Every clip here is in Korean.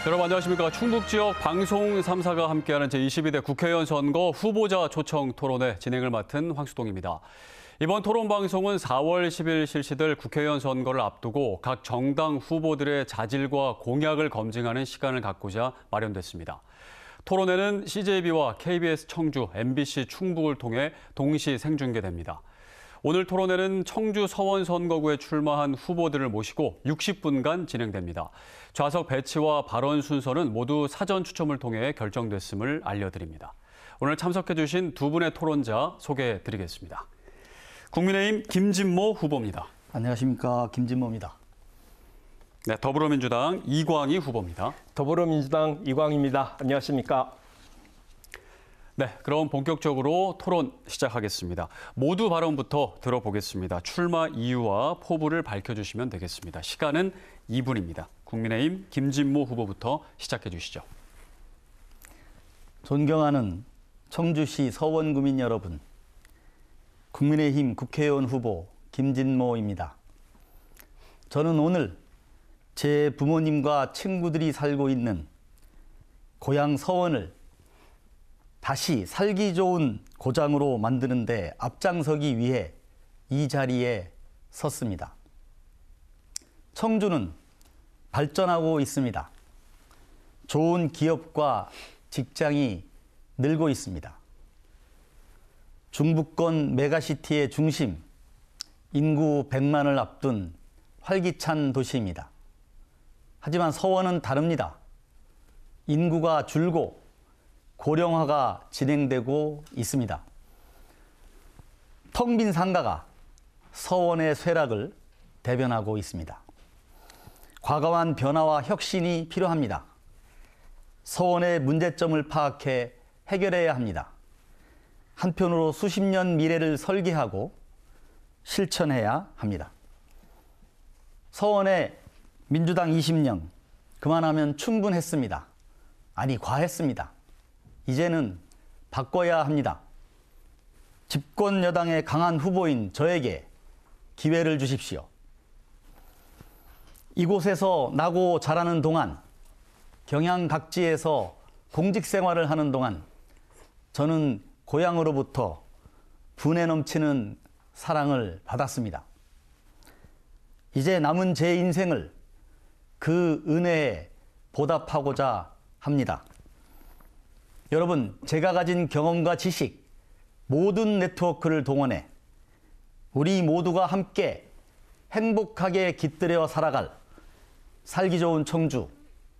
여러분 안녕하십니까. 충북 지역 방송 3사가 함께하는 제22대 국회의원 선거 후보자 초청 토론회 진행을 맡은 황수동입니다. 이번 토론 방송은 4월 10일 실시될 국회의원 선거를 앞두고 각 정당 후보들의 자질과 공약을 검증하는 시간을 갖고자 마련됐습니다. 토론회는 CJB와 KBS 청주, MBC 충북을 통해 동시 생중계됩니다. 오늘 토론회는 청주 서원 선거구에 출마한 후보들을 모시고 60분간 진행됩니다. 좌석 배치와 발언 순서는 모두 사전 추첨을 통해 결정됐음을 알려드립니다. 오늘 참석해 주신 두 분의 토론자 소개해 드리겠습니다. 국민의힘 김진모 후보입니다. 안녕하십니까. 김진모입니다. 네, 더불어민주당 이광희 후보입니다. 더불어민주당 이광희입니다. 안녕하십니까. 네, 그럼 본격적으로 토론 시작하겠습니다. 모두 발언부터 들어보겠습니다. 출마 이유와 포부를 밝혀주시면 되겠습니다. 시간은 2분입니다. 국민의힘 김진모 후보부터 시작해 주시죠. 존경하는 청주시 서원구민 여러분, 국민의힘 국회의원 후보 김진모입니다. 저는 오늘 제 부모님과 친구들이 살고 있는 고향 서원을 다시 살기 좋은 고장으로 만드는 데 앞장서기 위해 이 자리에 섰습니다. 청주는 발전하고 있습니다. 좋은 기업과 직장이 늘고 있습니다. 중부권 메가시티의 중심, 인구 100만을 앞둔 활기찬 도시입니다. 하지만 서원은 다릅니다. 인구가 줄고 고령화가 진행되고 있습니다. 텅 빈 상가가 서원의 쇠락을 대변하고 있습니다. 과감한 변화와 혁신이 필요합니다. 서원의 문제점을 파악해 해결해야 합니다. 한편으로 수십 년 미래를 설계하고 실천해야 합니다. 서원의 민주당 20년, 그만하면 충분했습니다. 아니, 과했습니다. 이제는 바꿔야 합니다. 집권 여당의 강한 후보인 저에게 기회를 주십시오. 이곳에서 나고 자라는 동안, 경양 각지에서 공직 생활을 하는 동안 저는 고향으로부터 분에 넘치는 사랑을 받았습니다. 이제 남은 제 인생을 그 은혜에 보답하고자 합니다. 여러분, 제가 가진 경험과 지식, 모든 네트워크를 동원해 우리 모두가 함께 행복하게 깃들여 살아갈 살기 좋은 청주,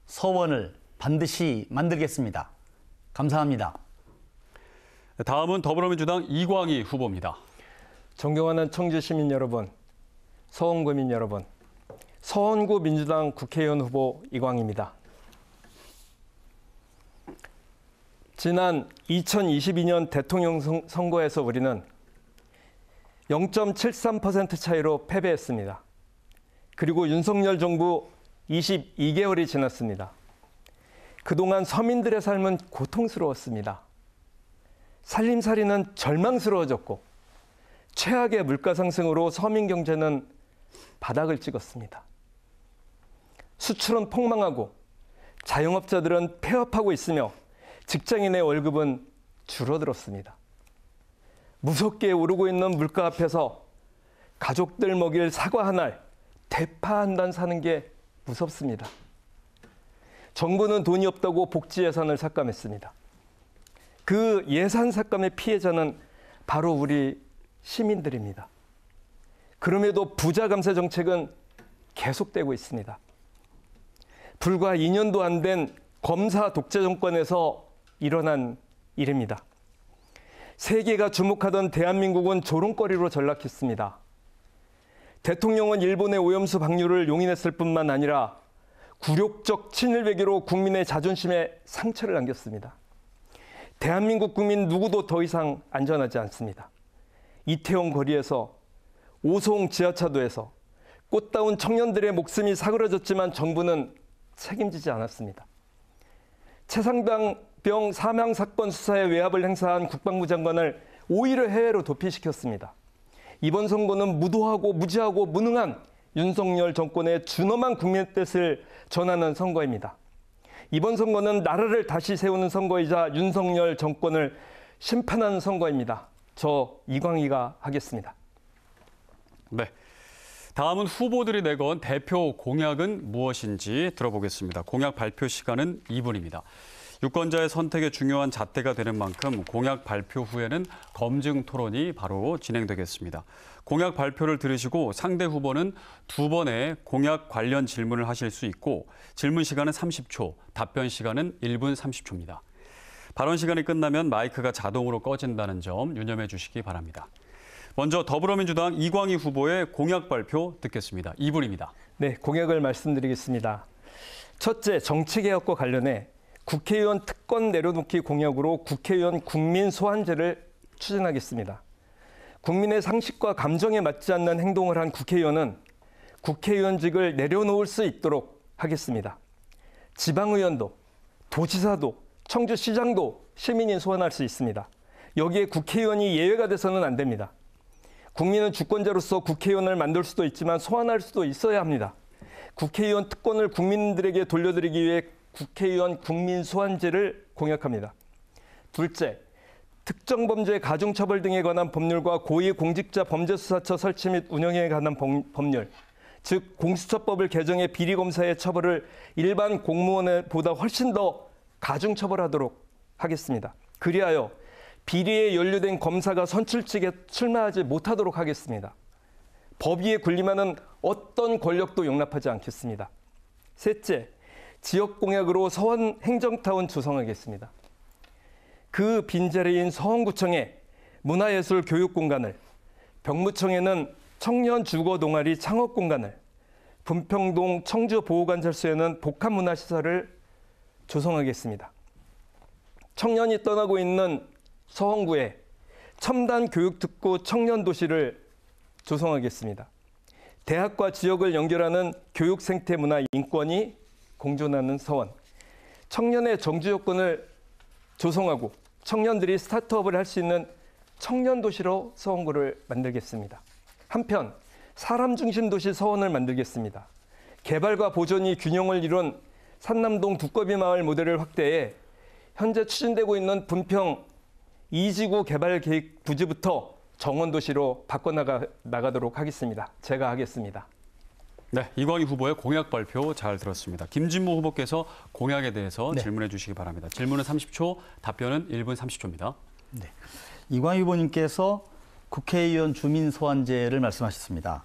서원을 반드시 만들겠습니다. 감사합니다. 다음은 더불어민주당 이광희 후보입니다. 존경하는 청주 시민 여러분, 서원구민 여러분, 서원구 민주당 국회의원 후보 이광희입니다. 지난 2022년 대통령 선거에서 우리는 0.73% 차이로 패배했습니다. 그리고 윤석열 정부 22개월이 지났습니다. 그동안 서민들의 삶은 고통스러웠습니다. 살림살이는 절망스러워졌고 최악의 물가 상승으로 서민 경제는 바닥을 찍었습니다. 수출은 폭망하고 자영업자들은 폐업하고 있으며 직장인의 월급은 줄어들었습니다. 무섭게 오르고 있는 물가 앞에서 가족들 먹일 사과 한 알, 대파 한 단 사는 게 무섭습니다. 정부는 돈이 없다고 복지 예산을 삭감했습니다. 그 예산 삭감의 피해자는 바로 우리 시민들입니다. 그럼에도 부자 감세 정책은 계속되고 있습니다. 불과 2년도 안 된 검사 독재 정권에서 일어난 일입니다. 세계가 주목하던 대한민국은 조롱거리로 전락했습니다. 대통령은 일본의 오염수 방류를 용인했을 뿐만 아니라 굴욕적 친일 외교로 국민의 자존심에 상처를 남겼습니다. 대한민국 국민 누구도 더 이상 안전하지 않습니다. 이태원 거리에서, 오송 지하차도에서 꽃다운 청년들의 목숨이 사그러졌지만 정부는 책임지지 않았습니다. 최상병 사망 사건 수사에 외압을 행사한 국방부 장관을 오히려 해외로 도피시켰습니다. 이번 선거는 무도하고 무지하고 무능한 윤석열 정권의 준엄한 국민의 뜻을 전하는 선거입니다. 이번 선거는 나라를 다시 세우는 선거이자 윤석열 정권을 심판하는 선거입니다. 저 이광희가 하겠습니다. 네. 다음은 후보들이 내건 대표 공약은 무엇인지 들어보겠습니다. 공약 발표 시간은 2분입니다. 유권자의 선택에 중요한 잣대가 되는 만큼 공약 발표 후에는 검증 토론이 바로 진행되겠습니다. 공약 발표를 들으시고 상대 후보는 2번의 공약 관련 질문을 하실 수 있고 질문 시간은 30초, 답변 시간은 1분 30초입니다. 발언 시간이 끝나면 마이크가 자동으로 꺼진다는 점 유념해 주시기 바랍니다. 먼저 더불어민주당 이광희 후보의 공약 발표 듣겠습니다. 2분입니다. 네, 공약을 말씀드리겠습니다. 첫째, 정치개혁과 관련해 국회의원 특권 내려놓기 공약으로 국회의원 국민 소환제를 추진하겠습니다. 국민의 상식과 감정에 맞지 않는 행동을 한 국회의원은 국회의원직을 내려놓을 수 있도록 하겠습니다. 지방의원도, 도지사도, 청주시장도 시민이 소환할 수 있습니다. 여기에 국회의원이 예외가 돼서는 안 됩니다. 국민은 주권자로서 국회의원을 만들 수도 있지만 소환할 수도 있어야 합니다. 국회의원 특권을 국민들에게 돌려드리기 위해 국회의원 국민 소환제를 공약합니다. 둘째, 특정 범죄 가중처벌 등에 관한 법률과 고위공직자 범죄수사처 설치 및 운영에 관한 법률, 즉 공수처법을 개정해 비리검사의 처벌을 일반 공무원보다 훨씬 더 가중처벌하도록 하겠습니다. 그리하여 비리에 연루된 검사가 선출직에 출마하지 못하도록 하겠습니다. 법 위에 군림하는 어떤 권력도 용납하지 않겠습니다. 셋째, 지역 공약으로 서원 행정타운 조성하겠습니다. 그 빈자리인 서원구청에 문화예술 교육공간을, 병무청에는 청년 주거 동아리 창업 공간을, 분평동 청주보호관찰소에는 복합문화시설을 조성하겠습니다. 청년이 떠나고 있는 서원구에 첨단 교육특구 청년도시를 조성하겠습니다. 대학과 지역을 연결하는 교육, 생태, 문화, 인권이 공존하는 서원. 청년의 정주 여건을 조성하고 청년들이 스타트업을 할 수 있는 청년도시로 서원구를 만들겠습니다. 한편 사람 중심 도시 서원을 만들겠습니다. 개발과 보존이 균형을 이룬 산남동 두꺼비 마을 모델을 확대해 현재 추진되고 있는 분평 2지구 개발 계획 부지부터 정원도시로 바꿔나가도록 하겠습니다. 제가 하겠습니다. 네, 이광희 후보의 공약 발표 잘 들었습니다. 김진모 후보께서 공약에 대해서 네. 질문해 주시기 바랍니다. 질문은 30초, 답변은 1분 30초입니다. 네. 이광희 후보님께서 국회의원 주민 소환제를 말씀하셨습니다.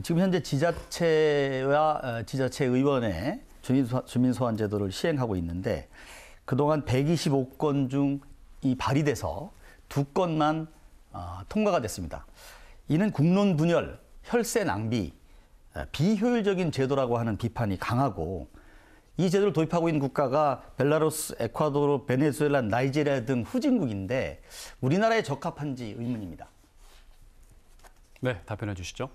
지금 현재 지자체와 지자체 의원의 주민 소환 제도를 시행하고 있는데 그동안 125건 중 이 발의돼서 2건만 통과가 됐습니다. 이는 국론 분열, 혈세 낭비, 비효율적인 제도라고 하는 비판이 강하고 이 제도를 도입하고 있는 국가가 벨라루스, 에콰도르, 베네수엘라, 나이지리아 등 후진국인데 우리나라에 적합한지 의문입니다. 네, 답변해 주시죠.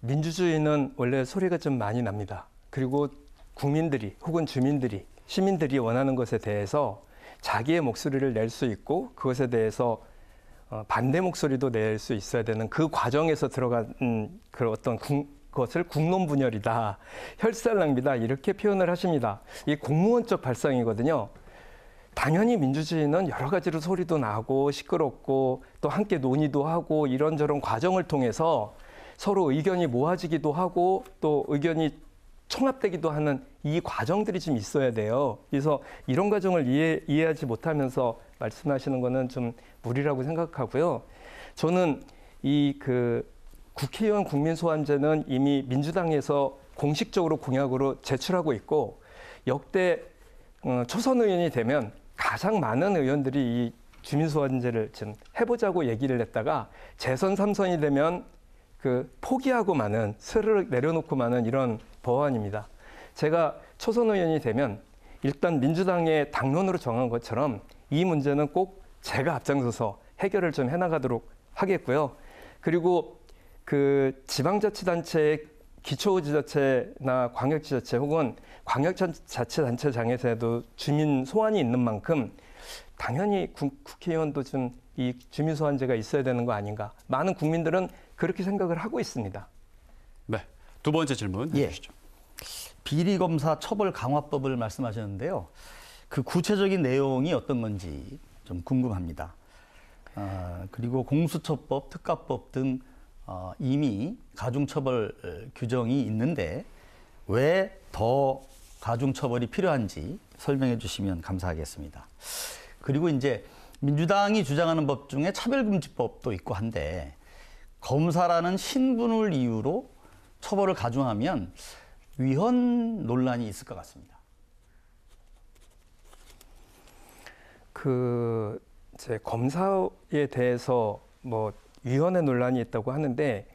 민주주의는 원래 소리가 좀 많이 납니다. 그리고 국민들이 혹은 주민들이, 시민들이 원하는 것에 대해서 자기의 목소리를 낼 수 있고 그것에 대해서 반대 목소리도 낼 수 있어야 되는 그 과정에서 들어간 그 어떤 것을 국론 분열이다, 혈세 낭비다 이렇게 표현을 하십니다. 이게 공무원적 발상이거든요. 당연히 민주주의는 여러 가지로 소리도 나고 시끄럽고 또 함께 논의도 하고 이런저런 과정을 통해서 서로 의견이 모아지기도 하고 또 의견이 총합되기도 하는 이 과정들이 좀 있어야 돼요. 그래서 이런 과정을 이해하지 못하면서 말씀하시는 거는 좀 무리라고 생각하고요. 저는 국회의원 국민소환제는 이미 민주당에서 공식적으로 공약으로 제출하고 있고 역대 초선 의원이 되면 가장 많은 의원들이 이 주민소환제를 좀 해보자고 얘기를 했다가 재선 3선이 되면 포기하고 마는, 스르륵 내려놓고 마는 이런 법안입니다. 제가 초선 의원이 되면 일단 민주당의 당론으로 정한 것처럼 이 문제는 꼭 제가 앞장서서 해결을 좀 해나가도록 하겠고요. 그리고 지방자치단체의 기초지자체나 광역지자체 혹은 광역자치단체장에서도 주민 소환이 있는 만큼 당연히 국회의원도 좀 이 주민 소환제가 있어야 되는 거 아닌가. 많은 국민들은 그렇게 생각을 하고 있습니다. 네, 두 번째 질문 해주시죠. 비리검사 처벌 강화법을 말씀하셨는데요. 그 구체적인 내용이 어떤 건지 좀 궁금합니다. 그리고 공수처법, 특가법 등 이미 가중처벌 규정이 있는데 왜 더 가중처벌이 필요한지 설명해 주시면 감사하겠습니다. 그리고 이제 민주당이 주장하는 법 중에 차별금지법도 있고 한데 검사라는 신분을 이유로 처벌을 가중하면 위헌 논란이 있을 것 같습니다. 이제 검사에 대해서 뭐 위헌의 논란이 있다고 하는데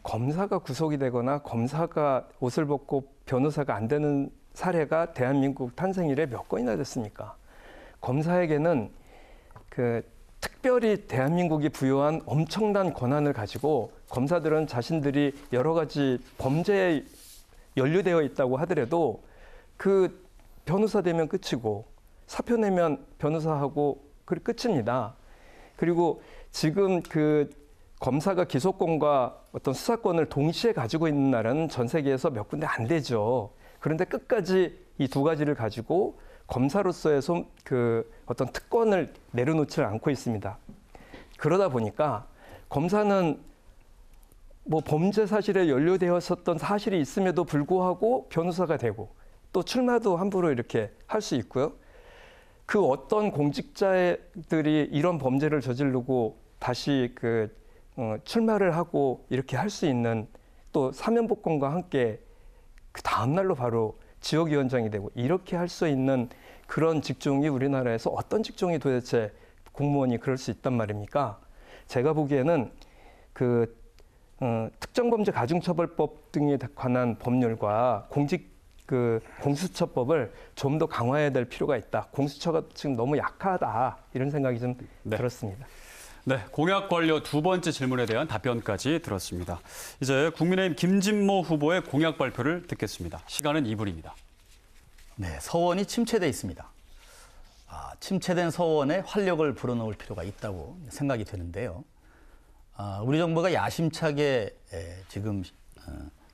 검사가 구속이 되거나 검사가 옷을 벗고 변호사가 안 되는 사례가 대한민국 탄생 이래 몇 건이나 됐습니까? 검사에게는 특별히 대한민국이 부여한 엄청난 권한을 가지고 검사들은 자신들이 여러 가지 범죄에 연루되어 있다고 하더라도 그 변호사 되면 끝이고 사표 내면 변호사하고 끝입니다. 그리고 지금 검사가 기소권과 어떤 수사권을 동시에 가지고 있는 나라는 전 세계에서 몇 군데 안 되죠. 그런데 끝까지 이 두 가지를 가지고 검사로서의 어떤 특권을 내려놓지 않고 있습니다. 그러다 보니까 검사는 뭐 범죄 사실에 연루되었었던 사실이 있음에도 불구하고 변호사가 되고 또 출마도 함부로 이렇게 할 수 있고요. 그 어떤 공직자들이 이런 범죄를 저지르고 다시 출마를 하고 이렇게 할 수 있는 또 사면복권과 함께 그 다음 날로 바로 지역위원장이 되고 이렇게 할 수 있는 그런 직종이 우리나라에서 어떤 직종이 도대체 공무원이 그럴 수 있단 말입니까? 제가 보기에는 특정범죄 가중처벌법 등에 관한 법률과 공수처법을 좀 더 강화해야 될 필요가 있다. 공수처가 지금 너무 약하다. 이런 생각이 좀 들었습니다. 네, 공약 관련 두 번째 질문에 대한 답변까지 들었습니다. 이제 국민의힘 김진모 후보의 공약 발표를 듣겠습니다. 시간은 2분입니다. 네, 서원이 침체돼 있습니다. 침체된 서원에 활력을 불어넣을 필요가 있다고 생각이 되는데요. 우리 정부가 야심차게 지금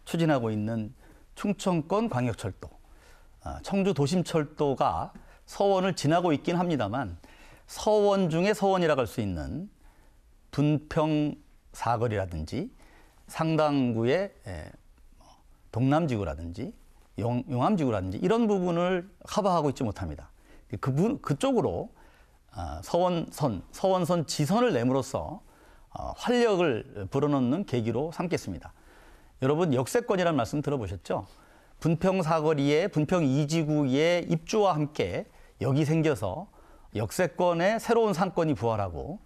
추진하고 있는 충청권 광역철도, 청주 도심철도가 서원을 지나고 있긴 합니다만 서원 중에 서원이라고 할 수 있는 분평 사거리라든지 상당구의 동남지구라든지 용암지구라든지 이런 부분을 커버하고 있지 못합니다. 그쪽으로 서원선 지선을 내므로써 활력을 불어넣는 계기로 삼겠습니다. 여러분 역세권이라는 말씀 들어보셨죠? 분평 사거리에 분평 2지구의 입주와 함께 역이 생겨서 역세권의 새로운 상권이 부활하고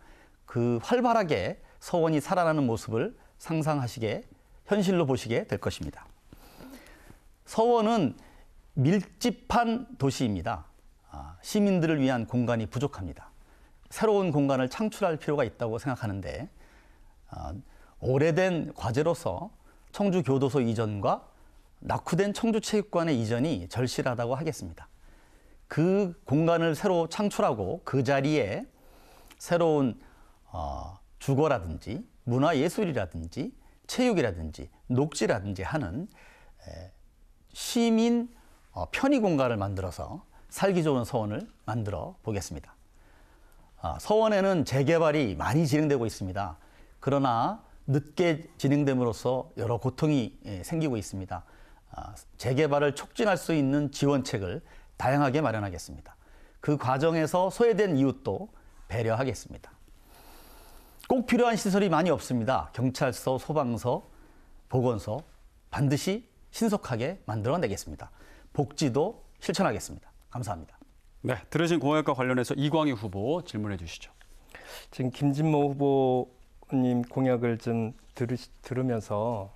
활발하게 서원이 살아나는 모습을 상상하시게 현실로 보시게 될 것입니다. 서원은 밀집한 도시입니다. 시민들을 위한 공간이 부족합니다. 새로운 공간을 창출할 필요가 있다고 생각하는데 오래된 과제로서 청주교도소 이전과 낙후된 청주체육관의 이전이 절실하다고 하겠습니다. 그 공간을 새로 창출하고 그 자리에 새로운 주거라든지 문화예술이라든지 체육이라든지 녹지라든지 하는 시민 편의 공간을 만들어서 살기 좋은 서원을 만들어 보겠습니다. 서원에는 재개발이 많이 진행되고 있습니다. 그러나 늦게 진행됨으로써 여러 고통이 생기고 있습니다. 재개발을 촉진할 수 있는 지원책을 다양하게 마련하겠습니다. 그 과정에서 소외된 이웃도 배려하겠습니다. 꼭 필요한 시설이 많이 없습니다. 경찰서, 소방서, 보건소 반드시 신속하게 만들어내겠습니다. 복지도 실천하겠습니다. 감사합니다. 네, 들으신 공약과 관련해서 이광희 후보 질문해 주시죠. 지금 김진모 후보님 공약을 좀 들으면서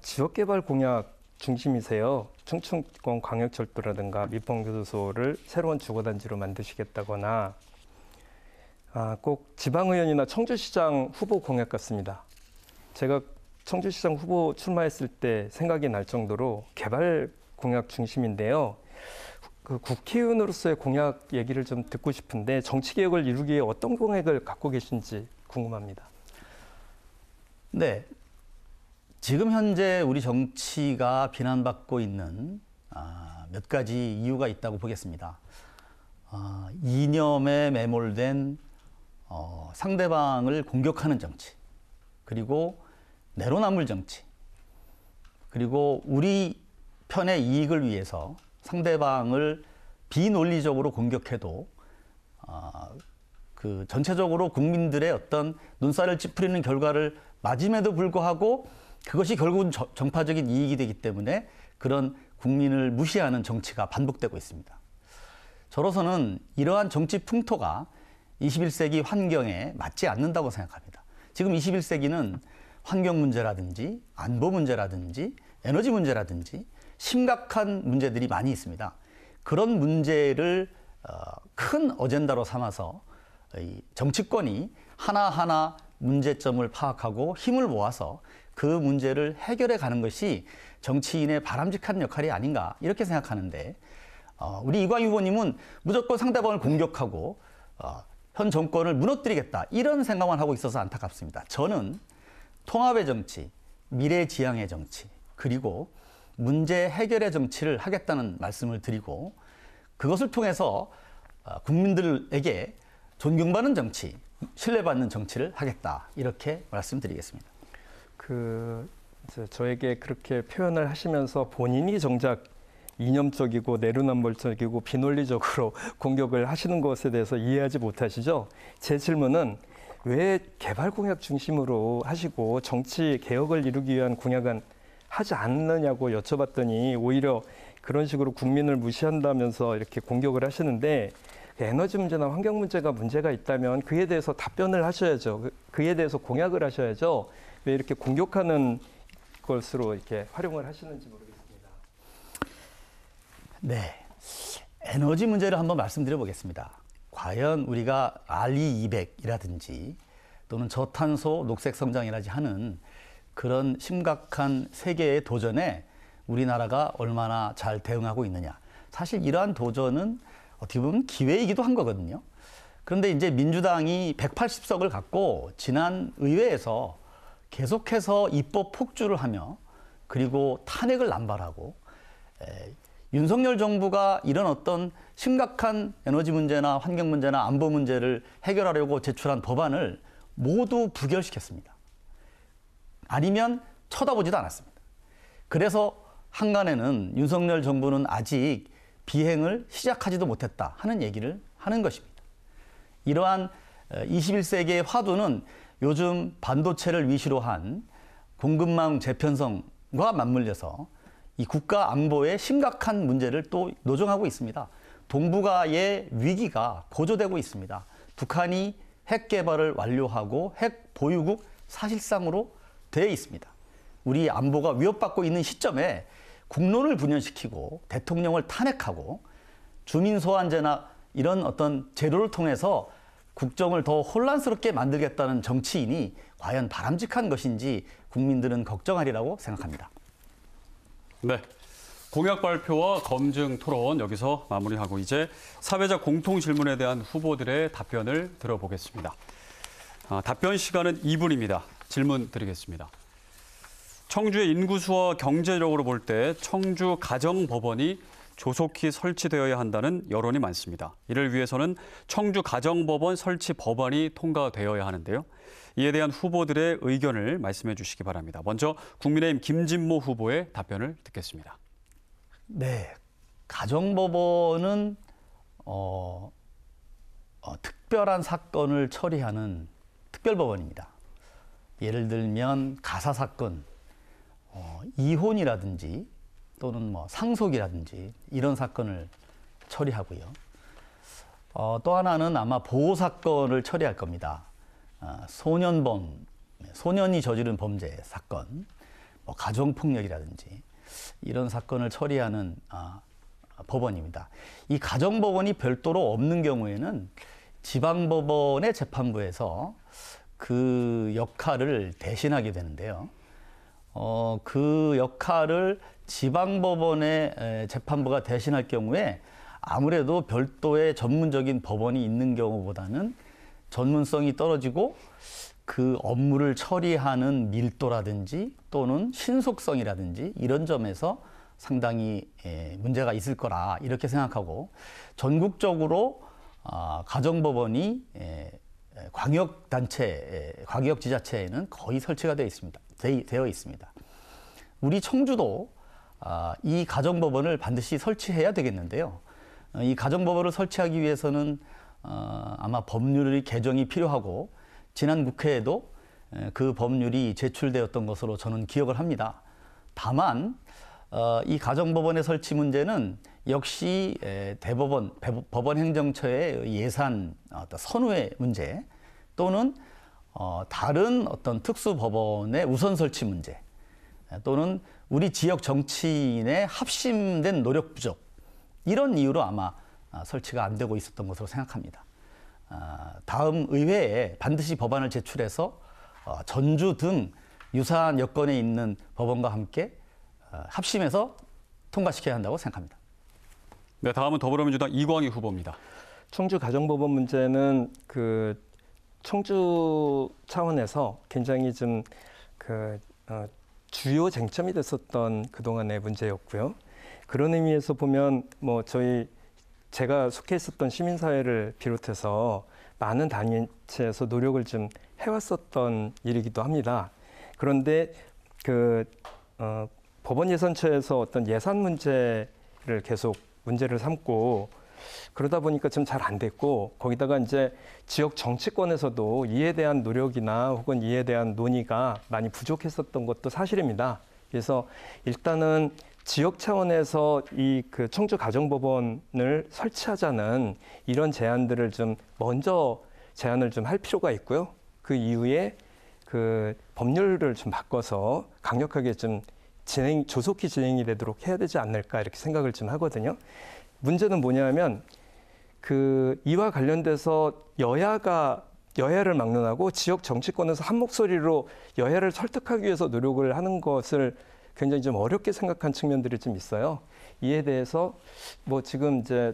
지역개발 공약 중심이세요. 충청권 광역철도라든가 밀봉교도소를 새로운 주거단지로 만드시겠다거나 꼭 지방의원이나 청주시장 후보 공약 같습니다. 제가 청주시장 후보 출마했을 때 생각이 날 정도로 개발 공약 중심인데요. 국회의원으로서의 공약 얘기를 좀 듣고 싶은데 정치개혁을 이루기 위해 어떤 공약을 갖고 계신지 궁금합니다. 네. 지금 현재 우리 정치가 비난받고 있는 몇 가지 이유가 있다고 보겠습니다. 이념에 매몰된 상대방을 공격하는 정치, 그리고 내로남불 정치, 그리고 우리 편의 이익을 위해서 상대방을 비논리적으로 공격해도 그 전체적으로 국민들의 어떤 눈살을 찌푸리는 결과를 맞음에도 불구하고 그것이 결국은 정파적인 이익이 되기 때문에 그런 국민을 무시하는 정치가 반복되고 있습니다. 저로서는 이러한 정치 풍토가 21세기 환경에 맞지 않는다고 생각합니다. 지금 21세기는 환경 문제라든지 안보 문제라든지 에너지 문제라든지 심각한 문제들이 많이 있습니다. 그런 문제를 큰 어젠다로 삼아서 정치권이 하나하나 문제점을 파악하고 힘을 모아서 그 문제를 해결해 가는 것이 정치인의 바람직한 역할이 아닌가 이렇게 생각하는데, 우리 이광희 후보님은 무조건 상대방을 공격하고 현 정권을 무너뜨리겠다 이런 생각만 하고 있어서 안타깝습니다. 저는 통합의 정치, 미래지향의 정치, 그리고 문제 해결의 정치를 하겠다는 말씀을 드리고, 그것을 통해서 국민들에게 존경받는 정치, 신뢰받는 정치를 하겠다 이렇게 말씀드리겠습니다. 저에게 그렇게 표현을 하시면서 본인이 정작 이념적이고 내로남불적이고 비논리적으로 공격을 하시는 것에 대해서 이해하지 못하시죠? 제 질문은 왜 개발 공약 중심으로 하시고 정치 개혁을 이루기 위한 공약은 하지 않느냐고 여쭤봤더니 오히려 그런 식으로 국민을 무시한다면서 이렇게 공격을 하시는데, 에너지 문제나 환경 문제가 있다면 그에 대해서 답변을 하셔야죠. 그에 대해서 공약을 하셔야죠. 왜 이렇게 공격하는 것으로 이렇게 활용을 하시는지 모르겠습니다. 네, 에너지 문제를 한번 말씀드려 보겠습니다. 과연 우리가 RE200이라든지 또는 저탄소 녹색 성장이라든지 하는 그런 심각한 세계의 도전에 우리나라가 얼마나 잘 대응하고 있느냐. 사실 이러한 도전은 어떻게 보면 기회이기도 한 거거든요. 그런데 이제 민주당이 180석을 갖고 지난 의회에서 계속해서 입법 폭주를 하며, 그리고 탄핵을 남발하고, 윤석열 정부가 이런 어떤 심각한 에너지 문제나 환경 문제나 안보 문제를 해결하려고 제출한 법안을 모두 부결시켰습니다. 아니면 쳐다보지도 않았습니다. 그래서 한간에는 윤석열 정부는 아직 비행을 시작하지도 못했다 하는 얘기를 하는 것입니다. 이러한 21세기의 화두는 요즘 반도체를 위시로 한 공급망 재편성과 맞물려서 이 국가 안보에 심각한 문제를 또 노정하고 있습니다. 동북아의 위기가 고조되고 있습니다. 북한이 핵 개발을 완료하고 핵 보유국 사실상으로 돼 있습니다. 우리 안보가 위협받고 있는 시점에 국론을 분열시키고 대통령을 탄핵하고 주민 소환제나 이런 어떤 제도를 통해서 국정을 더 혼란스럽게 만들겠다는 정치인이 과연 바람직한 것인지 국민들은 걱정하리라고 생각합니다. 네. 공약 발표와 검증 토론 여기서 마무리하고 이제 사회자 공통 질문에 대한 후보들의 답변을 들어보겠습니다. 답변 시간은 2분입니다. 질문 드리겠습니다. 청주의 인구수와 경제력으로 볼 때 청주 가정법원이 조속히 설치되어야 한다는 여론이 많습니다. 이를 위해서는 청주 가정법원 설치 법안이 통과되어야 하는데요. 이에 대한 후보들의 의견을 말씀해 주시기 바랍니다. 먼저 국민의힘 김진모 후보의 답변을 듣겠습니다. 네, 가정법원은 특별한 사건을 처리하는 특별법원입니다. 예를 들면 가사 사건, 이혼이라든지 또는 상속이라든지 이런 사건을 처리하고요. 또 하나는 아마 보호 사건을 처리할 겁니다. 소년이 저지른 범죄 사건, 가정폭력이라든지 이런 사건을 처리하는 법원입니다. 이 가정법원이 별도로 없는 경우에는 지방법원의 재판부에서 그 역할을 대신하게 되는데요. 그 역할을 지방법원의 재판부가 대신할 경우에 아무래도 별도의 전문적인 법원이 있는 경우보다는 전문성이 떨어지고 그 업무를 처리하는 밀도라든지 또는 신속성이라든지 이런 점에서 상당히 문제가 있을 거라 이렇게 생각하고 전국적으로 가정법원이 광역단체, 광역지자체에는 거의 설치가 되어 있습니다. 우리 청주도 이 가정법원을 반드시 설치해야 되겠는데요. 이 가정법원을 설치하기 위해서는 아마 법률의 개정이 필요하고 지난 국회에도 그 법률이 제출되었던 것으로 저는 기억을 합니다. 다만 이 가정법원의 설치 문제는 역시 대법원, 법원행정처의 예산 선후의 문제 또는 다른 어떤 특수법원의 우선 설치 문제 또는 우리 지역 정치인의 합심된 노력 부족 이런 이유로 아마 설치가 안 되고 있었던 것으로 생각합니다. 다음 의회에 반드시 법안을 제출해서 전주 등 유사한 여건에 있는 법원과 함께 합심해서 통과시켜야 한다고 생각합니다. 네, 다음은 더불어민주당 이광희 후보입니다. 청주 가정법원 문제는 청주 차원에서 굉장히 좀 주요 쟁점이 됐었던 그동안의 문제였고요. 그런 의미에서 보면 제가 속해 있었던 시민사회를 비롯해서 많은 단체에서 노력을 좀 해왔었던 일이기도 합니다. 그런데 법원예산처에서 어떤 예산 문제를 계속 문제를 삼고 그러다 보니까 좀 잘 안 됐고 거기다가 이제 지역 정치권에서도 이에 대한 노력이나 혹은 이에 대한 논의가 많이 부족했었던 것도 사실입니다. 그래서 일단은 지역 차원에서 이 청주 가정법원을 설치하자는 이런 제안들을 좀 먼저 제안을 좀 할 필요가 있고요. 그 이후에 법률을 좀 바꿔서 강력하게 좀 조속히 진행이 되도록 해야 되지 않을까 이렇게 생각을 좀 하거든요. 문제는 뭐냐면 이와 관련돼서 여야를 막론하고 지역 정치권에서 한 목소리로 여야를 설득하기 위해서 노력을 하는 것을 굉장히 좀 어렵게 생각한 측면들이 좀 있어요. 이에 대해서 지금 이제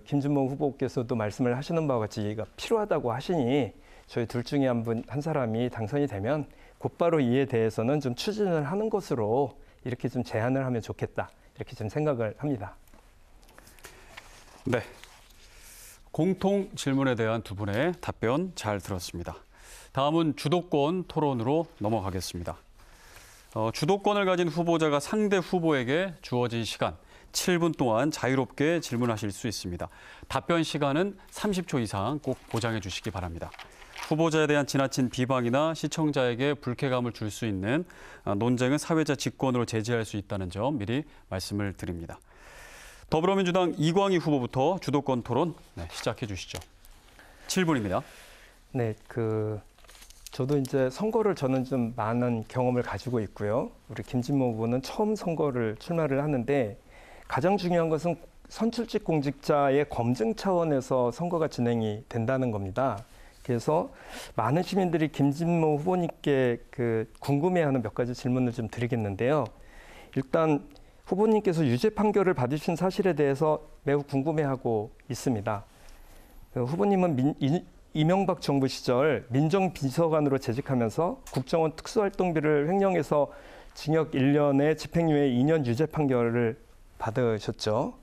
김준모 후보께서도 말씀을 하시는 바와 같이 이해가 필요하다고 하시니 저희 둘 중에 한 사람이 당선이 되면 곧바로 이에 대해서는 좀 추진을 하는 것으로 이렇게 좀 제안을 하면 좋겠다. 이렇게 좀 생각을 합니다. 네. 공통 질문에 대한 두 분의 답변 잘 들었습니다. 다음은 주도권 토론으로 넘어가겠습니다. 주도권을 가진 후보자가 상대 후보에게 주어진 시간 7분 동안 자유롭게 질문하실 수 있습니다. 답변 시간은 30초 이상 꼭 보장해 주시기 바랍니다. 후보자에 대한 지나친 비방이나 시청자에게 불쾌감을 줄 수 있는 논쟁은 사회자 직권으로 제지할 수 있다는 점 미리 말씀을 드립니다. 더불어민주당 이광희 후보부터 주도권 토론 시작해 주시죠. 7분입니다. 네, 저도 이제 선거를 저는 좀 많은 경험을 가지고 있고요. 우리 김진모 후보는 처음 선거를 출마를 하는데 가장 중요한 것은 선출직 공직자의 검증 차원에서 선거가 진행이 된다는 겁니다. 그래서 많은 시민들이 김진모 후보님께 궁금해하는 몇 가지 질문을 좀 드리겠는데요. 일단 후보님께서 유죄 판결을 받으신 사실에 대해서 매우 궁금해하고 있습니다. 후보님은 이명박 정부 시절 민정비서관으로 재직하면서 국정원 특수활동비를 횡령해서 징역 1년에 집행유예 2년 유죄 판결을 받으셨죠.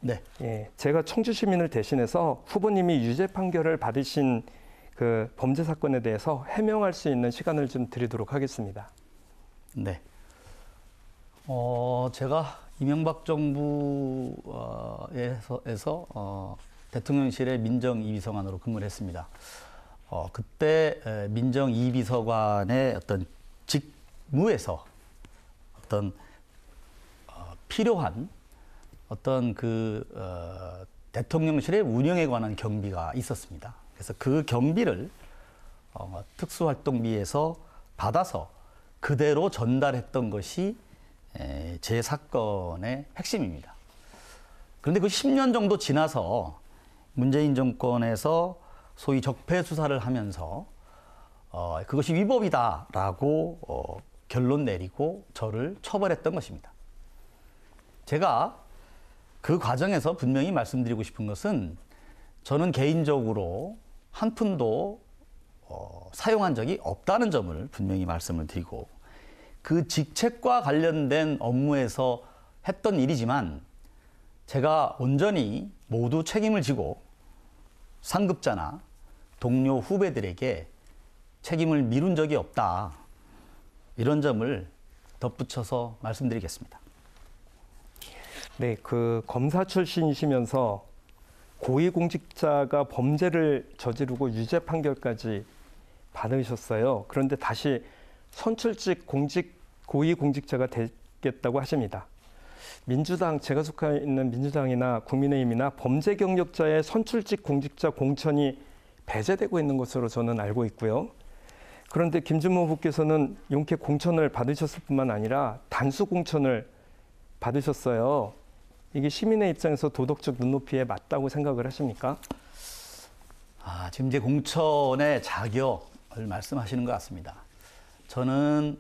네. 예, 제가 청주 시민을 대신해서 후보님이 유죄 판결을 받으신 범죄 사건에 대해서 해명할 수 있는 시간을 좀 드리도록 하겠습니다. 네. 제가 이명박 정부에서 대통령실의 민정이비서관으로 근무를 했습니다. 그때 민정이비서관의 어떤 직무에서 어떤 필요한 어떤 대통령실의 운영에 관한 경비가 있었습니다. 그래서 그 경비를 특수활동비에서 받아서 그대로 전달했던 것이 제 사건의 핵심입니다. 그런데 그 10년 정도 지나서 문재인 정권에서 소위 적폐 수사를 하면서 그것이 위법이다라고 결론 내리고 저를 처벌했던 것입니다. 제가 그 과정에서 분명히 말씀드리고 싶은 것은 저는 개인적으로 한 푼도 사용한 적이 없다는 점을 분명히 말씀을 드리고 그 직책과 관련된 업무에서 했던 일이지만 제가 온전히 모두 책임을 지고 상급자나 동료 후배들에게 책임을 미룬 적이 없다. 이런 점을 덧붙여서 말씀드리겠습니다. 네, 그 검사 출신이시면서 고위공직자가 범죄를 저지르고 유죄 판결까지 받으셨어요. 그런데 다시 선출직 고위공직자가 되겠다고 하십니다. 민주당, 제가 속해 있는 민주당이나 국민의힘이나 범죄 경력자의 선출직 공직자 공천이 배제되고 있는 것으로 저는 알고 있고요. 그런데 김준모 후보께서는 용케 공천을 받으셨을 뿐만 아니라 단수 공천을 받으셨어요. 이게 시민의 입장에서 도덕적 눈높이에 맞다고 생각을 하십니까? 지금 이제 공천의 자격을 말씀하시는 것 같습니다. 저는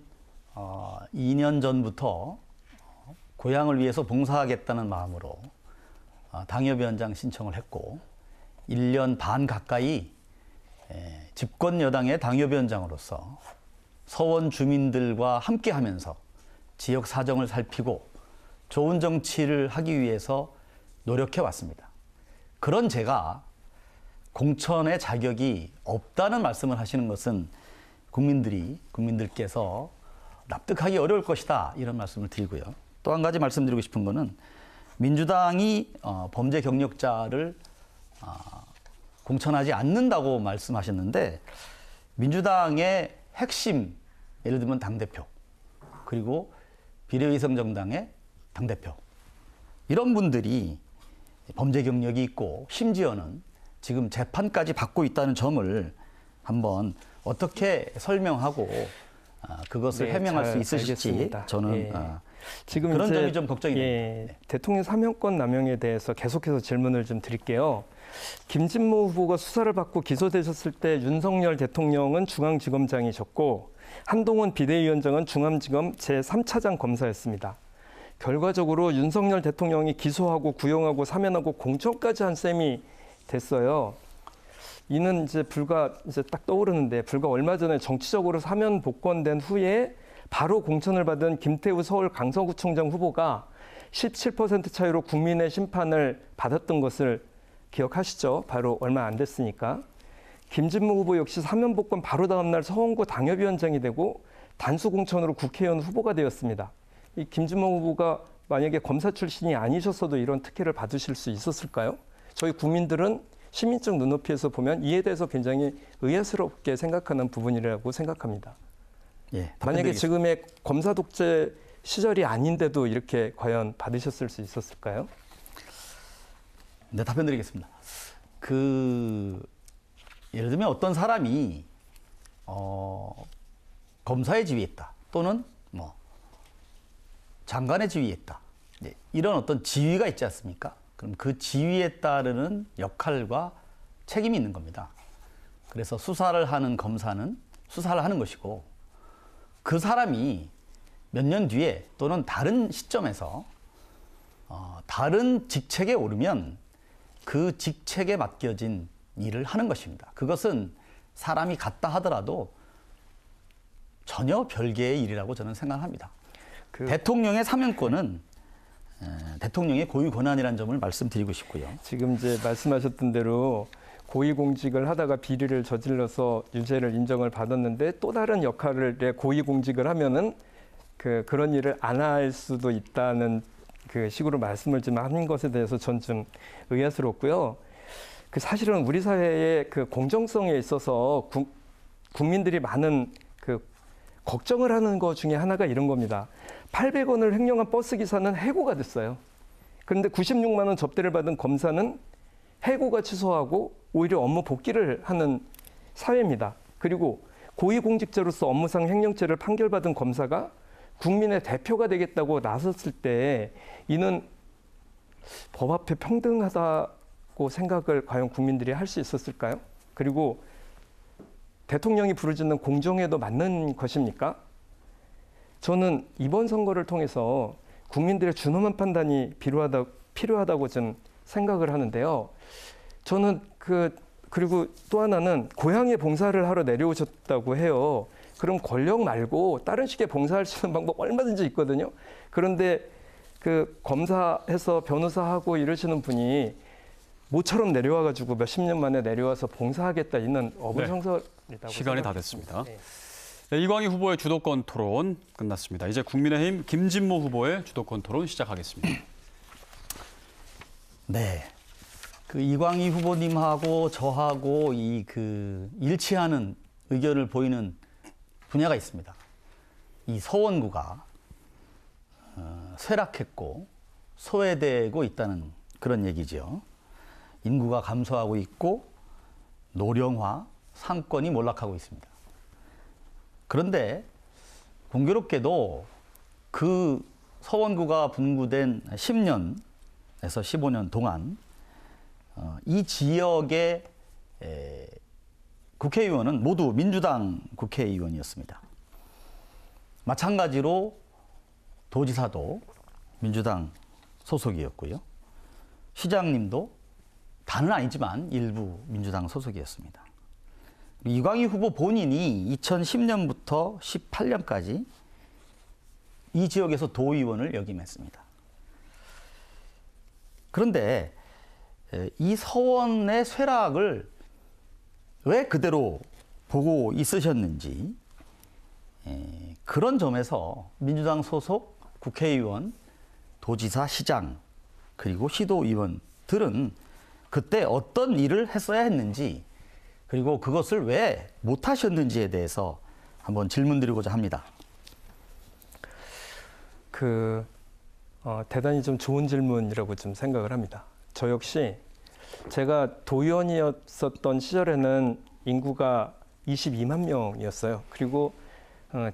2년 전부터 고향을 위해서 봉사하겠다는 마음으로 당협위원장 신청을 했고 1년 반 가까이 집권 여당의 당협위원장으로서 서원 주민들과 함께하면서 지역 사정을 살피고 좋은 정치를 하기 위해서 노력해 왔습니다. 그런 제가 공천의 자격이 없다는 말씀을 하시는 것은 국민들께서 납득하기 어려울 것이다 이런 말씀을 드리고요. 또 한 가지 말씀드리고 싶은 거는 민주당이 범죄 경력자를 공천하지 않는다고 말씀하셨는데 민주당의 핵심, 예를 들면 당대표, 그리고 비례위성정당의 당대표, 이런 분들이 범죄 경력이 있고 심지어는 지금 재판까지 받고 있다는 점을 한번 어떻게 설명하고 그것을 네, 해명할 수 잘 있으실지 알겠습니다. 저는 예. 지금 그런 이제, 점이 좀 걱정이 됩니다. 네. 대통령 사면권 남용에 대해서 계속해서 질문을 좀 드릴게요. 김진모 후보가 수사를 받고 기소되셨을 때 윤석열 대통령은 중앙지검장이셨고 한동훈 비대위원장은 중앙지검 제3차장 검사였습니다. 결과적으로 윤석열 대통령이 기소하고 구형하고 사면하고 공천까지 한 셈이 됐어요. 이는 이제 딱 떠오르는데 불과 얼마 전에 정치적으로 사면 복권된 후에 바로 공천을 받은 김태우 서울 강서구청장 후보가 17% 차이로 국민의 심판을 받았던 것을 기억하시죠? 바로 얼마 안 됐으니까. 김진모 후보 역시 사면 복권 바로 다음 날 서원구 당협위원장이 되고 단수 공천으로 국회의원 후보가 되었습니다. 이 김진모 후보가 만약에 검사 출신이 아니셨어도 이런 특혜를 받으실 수 있었을까요? 저희 국민들은 시민적 눈높이에서 보면 이에 대해서 굉장히 의아스럽게 생각하는 부분이라고 생각합니다. 예, 만약에 지금의 검사 독재 시절이 아닌데도 이렇게 과연 받으셨을 수 있었을까요? 네, 답변드리겠습니다. 예를 들면 어떤 사람이 검사의 지위에 있다 또는 장관의 지위에 있다. 네, 이런 어떤 지위가 있지 않습니까? 그럼 그 지위에 따르는 역할과 책임이 있는 겁니다. 그래서 수사를 하는 검사는 수사를 하는 것이고 그 사람이 몇 년 뒤에 또는 다른 시점에서 다른 직책에 오르면 그 직책에 맡겨진 일을 하는 것입니다. 그것은 사람이 같다 하더라도 전혀 별개의 일이라고 저는 생각합니다. 대통령의 사면권은 대통령의 고유 권한이라는 점을 말씀드리고 싶고요. 지금 이제 말씀하셨던 대로 고위공직을 하다가 비리를 저질러서 유죄를 인정을 받았는데 또 다른 역할을 고위공직을 하면은 그런 일을 안 할 수도 있다는 그 식으로 말씀을 좀 하는 것에 대해서 전 좀 의아스럽고요. 사실은 우리 사회의 공정성에 있어서 국민들이 많은 걱정을 하는 것 중에 하나가 이런 겁니다. 800원을 횡령한 버스 기사는 해고가 됐어요. 그런데 96만 원 접대를 받은 검사는 해고가 취소하고 오히려 업무 복귀를 하는 사회입니다. 그리고 고위공직자로서 업무상 횡령죄를 판결받은 검사가 국민의 대표가 되겠다고 나섰을 때 이는 법 앞에 평등하다고 생각을 과연 국민들이 할 수 있었을까요? 그리고 대통령이 부르짖는 공정에도 맞는 것입니까? 저는 이번 선거를 통해서 국민들의 준엄한 판단이 필요하다고 좀 생각을 하는데요. 저는 그리고 또 하나는 고향에 봉사를 하러 내려오셨다고 해요. 그럼 권력 말고 다른 식의 봉사할 수 있는 방법 얼마든지 있거든요. 그런데 그 검사해서 변호사하고 이러시는 분이 모처럼 내려와가지고 몇십 년 만에 내려와서 봉사하겠다 있는 어불성설이라고 시간이 다 됐습니다. 네. 네, 이광희 후보의 주도권 토론 끝났습니다. 이제 국민의힘 김진모 후보의 주도권 토론 시작하겠습니다. 네. 그 이광희 후보님하고 저하고 일치하는 의견을 보이는 분야가 있습니다. 이 서원구가 쇠락했고 소외되고 있다는 그런 얘기죠. 인구가 감소하고 있고 노령화, 상권이 몰락하고 있습니다. 그런데 공교롭게도 그 서원구가 분구된 10년에서 15년 동안 이 지역의 국회의원은 모두 민주당 국회의원이었습니다. 마찬가지로 도지사도 민주당 소속이었고요. 시장님도 다는 아니지만 일부 민주당 소속이었습니다. 이광희 후보 본인이 2010년부터 18년까지 이 지역에서 도의원을 역임했습니다. 그런데 이 서원의 쇠락을 왜 그대로 보고 있으셨는지 그런 점에서 민주당 소속 국회의원, 도지사, 시장 그리고 시도의원들은 그때 어떤 일을 했어야 했는지 그리고 그것을 왜 못하셨는지에 대해서 한번 질문드리고자 합니다. 대단히 좀 좋은 질문이라고 좀 생각을 합니다. 저 역시 제가 도의원이었었던 시절에는 인구가 22만 명이었어요. 그리고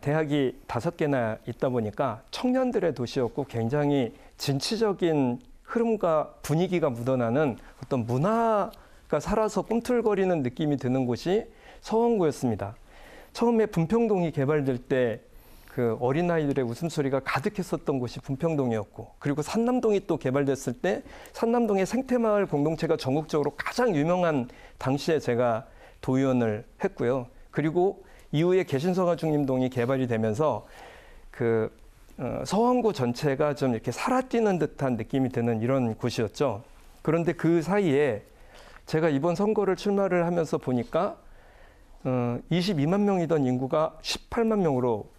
대학이 5개나 있다 보니까 청년들의 도시였고 굉장히 진취적인 흐름과 분위기가 묻어나는 어떤 문화가 살아서 꿈틀거리는 느낌이 드는 곳이 서원구였습니다. 처음에 분평동이 개발될 때 그 어린아이들의 웃음소리가 가득했었던 곳이 분평동이었고, 그리고 산남동이 또 개발됐을 때 산남동의 생태마을 공동체가 전국적으로 가장 유명한 당시에 제가 도의원을 했고요. 그리고 이후에 개신서가중림동이 개발이 되면서 서원구 전체가 좀 이렇게 살아뛰는 듯한 느낌이 드는 이런 곳이었죠. 그런데 그 사이에 제가 이번 선거를 출마를 하면서 보니까 22만 명이던 인구가 18만 명으로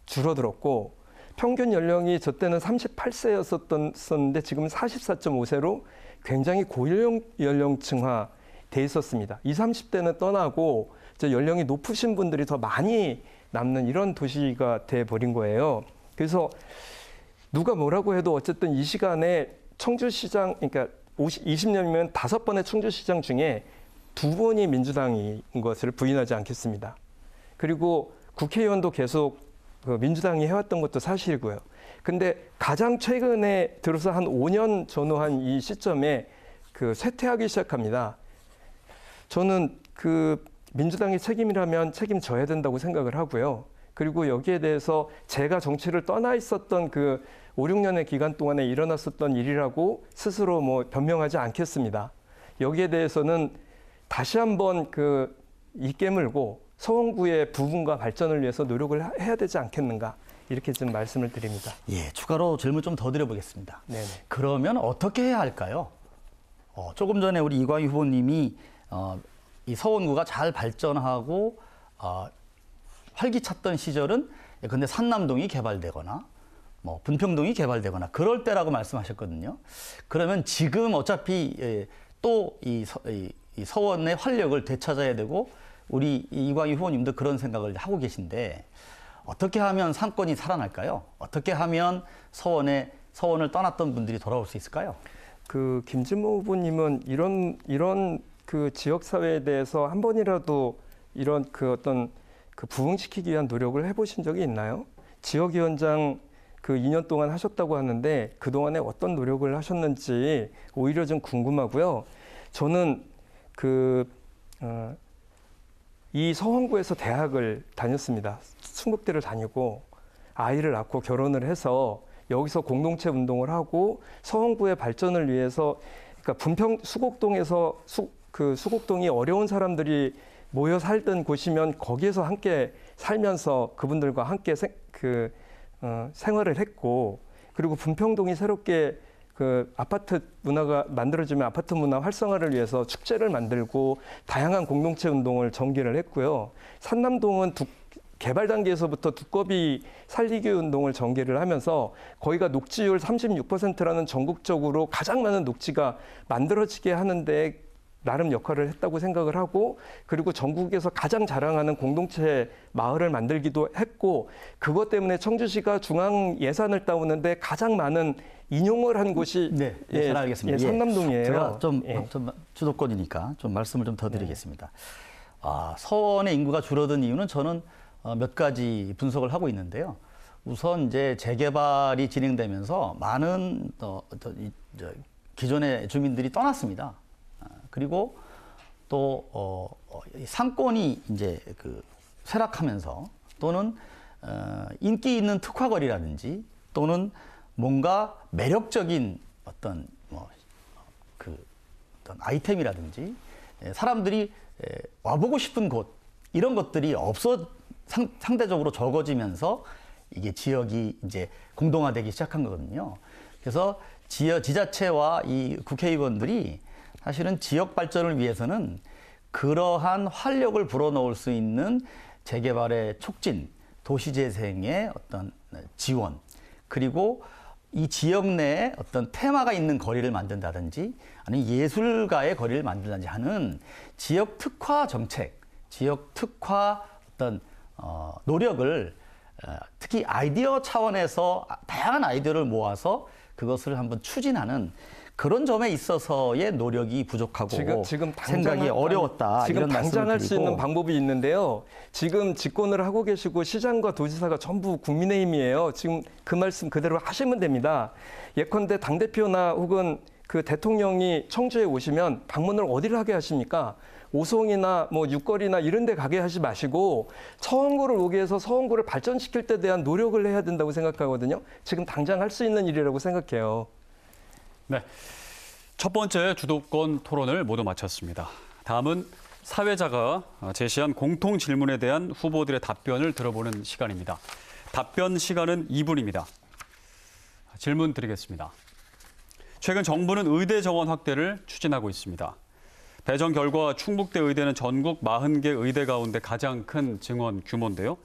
줄어들었고, 평균 연령이 저 때는 38세였었는데 지금 44.5세로 굉장히 고연령층화 돼 있었습니다. 20, 30대는 떠나고 연령이 높으신 분들이 더 많이 남는 이런 도시가 돼 버린 거예요. 그래서 누가 뭐라고 해도 어쨌든 이 시간에 청주시장, 그러니까 20년이면 5번의 청주시장 중에 2번이 민주당인 것을 부인하지 않겠습니다. 그리고 국회의원도 계속 민주당이 해왔던 것도 사실이고요. 근데 가장 최근에 들어서 한 5년 전후한 이 시점에 쇠퇴하기 시작합니다. 저는 민주당의 책임이라면 책임져야 된다고 생각을 하고요. 그리고 여기에 대해서 제가 정치를 떠나 있었던 5, 6년의 기간 동안에 일어났었던 일이라고 스스로 변명하지 않겠습니다. 여기에 대해서는 다시 한번 이 깨물고 서원구의 부흥과 발전을 위해서 노력을 해야 되지 않겠는가, 이렇게 좀 말씀을 드립니다. 예, 추가로 질문 좀 더 드려보겠습니다. 네네. 그러면 어떻게 해야 할까요? 조금 전에 우리 이광희 후보님이 이 서원구가 잘 발전하고 활기찼던 시절은 근데 산남동이 개발되거나 분평동이 개발되거나 그럴 때라고 말씀하셨거든요. 그러면 지금 어차피 또 이 서원의 활력을 되찾아야 되고 우리 이광희 후보님도 그런 생각을 하고 계신데 어떻게 하면 상권이 살아날까요? 어떻게 하면 서원을 떠났던 분들이 돌아올 수 있을까요? 김진모 후보님은 이런 지역 사회에 대해서 한 번이라도 이런 어떤 부흥시키기 위한 노력을 해보신 적이 있나요? 지역위원장 2년 동안 하셨다고 하는데 그동안에 어떤 노력을 하셨는지 오히려 좀 궁금하고요. 저는 이 서원구에서 대학을 다녔습니다. 충북대를 다니고 아이를 낳고 결혼을 해서 여기서 공동체 운동을 하고 서원구의 발전을 위해서, 그러니까 수곡동에서 그 수곡동이 어려운 사람들이 모여 살던 곳이면 거기에서 함께 살면서 그분들과 함께 생활을 했고, 그리고 분평동이 새롭게 그 아파트 문화가 만들어지면 아파트 문화 활성화를 위해서 축제를 만들고 다양한 공동체 운동을 전개를 했고요. 산남동은 개발 단계에서부터 두꺼비 살리기 운동을 전개를 하면서 거기가 녹지율 36%라는 전국적으로 가장 많은 녹지가 만들어지게 하는데 나름 역할을 했다고 생각을 하고, 그리고 전국에서 가장 자랑하는 공동체 마을을 만들기도 했고, 그것 때문에 청주시가 중앙 예산을 따오는데 가장 많은 인용을 한 곳이 네, 잘 알겠습니다. 산남동이에요. 제가 좀 주도권이니까 좀 말씀을 좀 더 드리겠습니다. 서원의 인구가 줄어든 이유는 저는 몇 가지 분석을 하고 있는데요. 우선 이제 재개발이 진행되면서 많은 기존의 주민들이 떠났습니다. 그리고 또 상권이 이제 쇠락하면서, 또는 인기 있는 특화거리라든지, 또는 뭔가 매력적인 어떤 어떤 아이템이라든지 사람들이 와보고 싶은 곳, 이런 것들이 상대적으로 적어지면서 이게 지역이 이제 공동화되기 시작한 거거든요. 그래서 지자체와 이 국회의원들이 사실은 지역 발전을 위해서는 그러한 활력을 불어넣을 수 있는 재개발의 촉진, 도시재생의 어떤 지원, 그리고 이 지역 내에 어떤 테마가 있는 거리를 만든다든지, 아니면 예술가의 거리를 만든다든지 하는 지역 특화 정책, 지역 특화 어떤 노력을 특히 아이디어 차원에서 다양한 아이디어를 모아서 그것을 한번 추진하는 그런 점에 있어서의 노력이 부족하고 지금 생각이 어려웠다. 지금 이런 당장 할 수 말씀을 있는 방법이 있는데요. 지금 집권을 하고 계시고 시장과 도지사가 전부 국민의힘이에요. 지금 그 말씀 그대로 하시면 됩니다. 예컨대 당대표나 혹은 그 대통령이 청주에 오시면 방문을 어디를 하게 하십니까? 오송이나 뭐 육거리나 이런 데 가게 하지 마시고 서원구를 오게 해서 서원구를 발전시킬 때 대한 노력을 해야 된다고 생각하거든요. 지금 당장 할 수 있는 일이라고 생각해요. 네, 첫 번째 주도권 토론을 모두 마쳤습니다. 다음은 사회자가 제시한 공통 질문에 대한 후보들의 답변을 들어보는 시간입니다. 답변 시간은 2분입니다. 질문 드리겠습니다. 최근 정부는 의대 정원 확대를 추진하고 있습니다. 배정 결과 충북대 의대는 전국 40개 의대 가운데 가장 큰 증원 규모인데요.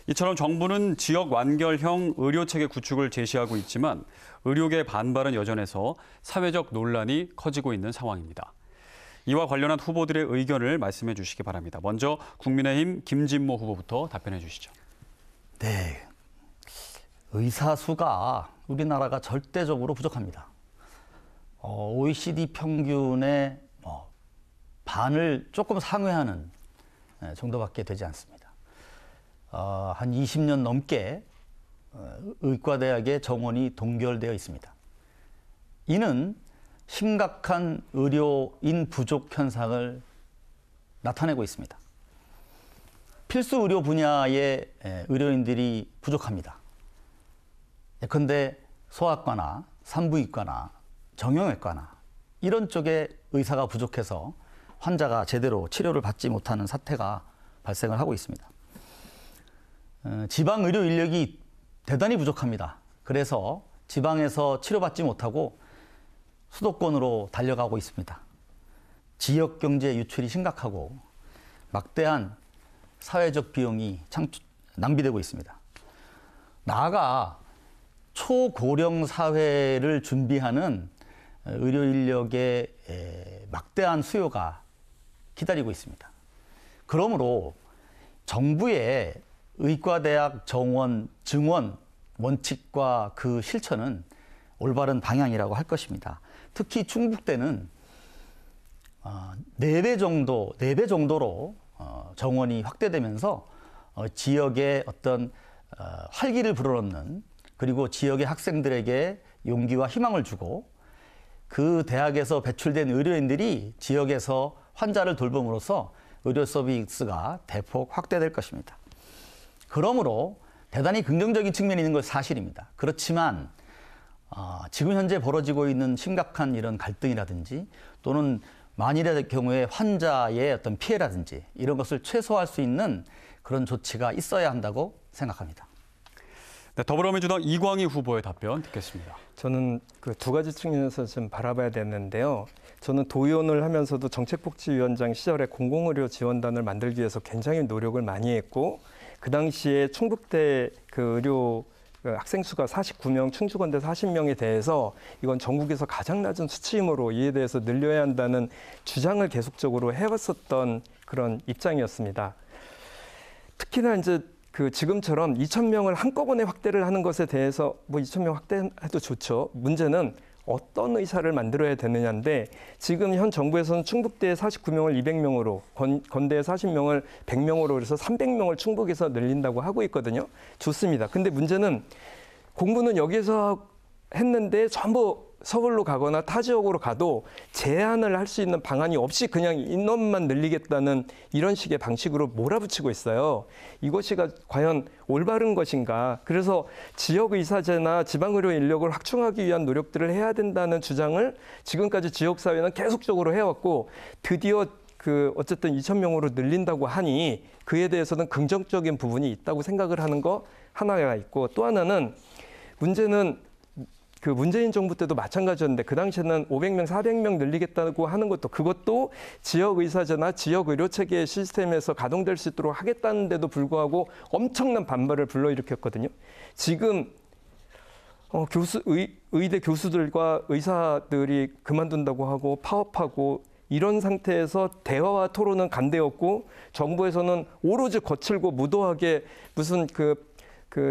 이처럼 정부는 지역 완결형 의료체계 구축을 제시하고 있지만 의료계 반발은 여전해서 사회적 논란이 커지고 있는 상황입니다. 이와 관련한 후보들의 의견을 말씀해 주시기 바랍니다. 먼저 국민의힘 김진모 후보부터 답변해 주시죠. 네, 의사 수가 우리나라가 절대적으로 부족합니다. OECD 평균의 반을 조금 상회하는 정도밖에 되지 않습니다. 한 20년 넘게 의과대학의 정원이 동결되어 있습니다. 이는 심각한 의료인 부족 현상을 나타내고 있습니다. 필수 의료 분야의 의료인들이 부족합니다. 예컨대 소아과나 산부인과나 정형외과나 이런 쪽에 의사가 부족해서 환자가 제대로 치료를 받지 못하는 사태가 발생을 하고 있습니다. 지방 의료 인력이 대단히 부족합니다. 그래서 지방에서 치료받지 못하고 수도권으로 달려가고 있습니다. 지역 경제 유출이 심각하고 막대한 사회적 비용이 낭비되고 있습니다. 나아가 초고령 사회를 준비하는 의료 인력의 막대한 수요가 기다리고 있습니다. 그러므로 정부의 의과대학 정원, 증원 원칙과 그 실천은 올바른 방향이라고 할 것입니다. 특히 충북대는 4배 정도로 정원이 확대되면서 지역의 어떤 활기를 불어넣는, 그리고 지역의 학생들에게 용기와 희망을 주고 그 대학에서 배출된 의료인들이 지역에서 환자를 돌봄으로써 의료 서비스가 대폭 확대될 것입니다. 그러므로 대단히 긍정적인 측면이 있는 건 사실입니다. 그렇지만 지금 현재 벌어지고 있는 심각한 이런 갈등이라든지 또는 만일의 경우에 환자의 어떤 피해라든지 이런 것을 최소화할 수 있는 그런 조치가 있어야 한다고 생각합니다. 네, 더불어민주당 이광희 후보의 답변 듣겠습니다. 저는 그 두 가지 측면에서 좀 바라봐야 되는데요. 저는 도의원을 하면서도 정책복지위원장 시절에 공공의료 지원단을 만들기 위해서 굉장히 노력을 많이 했고, 그 당시에 충북대 그 의료 학생 수가 49명, 충주건대 40명에 대해서 이건 전국에서 가장 낮은 수치이므로 이에 대해서 늘려야 한다는 주장을 계속적으로 해왔었던 그런 입장이었습니다. 특히나 이제 그 지금처럼 2,000명을 한꺼번에 확대를 하는 것에 대해서 뭐 2,000명 확대해도 좋죠. 문제는 어떤 의사를 만들어야 되느냐인데, 지금 현 정부에서는 충북대에 49명을 200명으로, 건대에 40명을 100명으로 그래서 300명을 충북에서 늘린다고 하고 있거든요. 좋습니다. 근데 문제는 공부는 여기서 했는데 전부 서울로 가거나 타 지역으로 가도 제한을 할 수 있는 방안이 없이 그냥 인원만 늘리겠다는 이런 식의 방식으로 몰아붙이고 있어요. 이것이 과연 올바른 것인가? 그래서 지역의사제나 지방의료 인력을 확충하기 위한 노력들을 해야 된다는 주장을 지금까지 지역사회는 계속적으로 해왔고, 드디어 어쨌든 2,000명으로 늘린다고 하니 그에 대해서는 긍정적인 부분이 있다고 생각을 하는 거 하나가 있고, 또 하나는 문제는 그 문재인 정부 때도 마찬가지였는데, 그 당시에는 500명, 400명 늘리겠다고 하는 것도, 그것도 지역의사제나 지역의료체계 시스템에서 가동될 수 있도록 하겠다는데도 불구하고 엄청난 반발을 불러일으켰거든요. 지금 의대 교수들과 의사들이 그만둔다고 하고 파업하고 이런 상태에서 대화와 토론은 간대였고, 정부에서는 오로지 거칠고 무도하게 무슨 그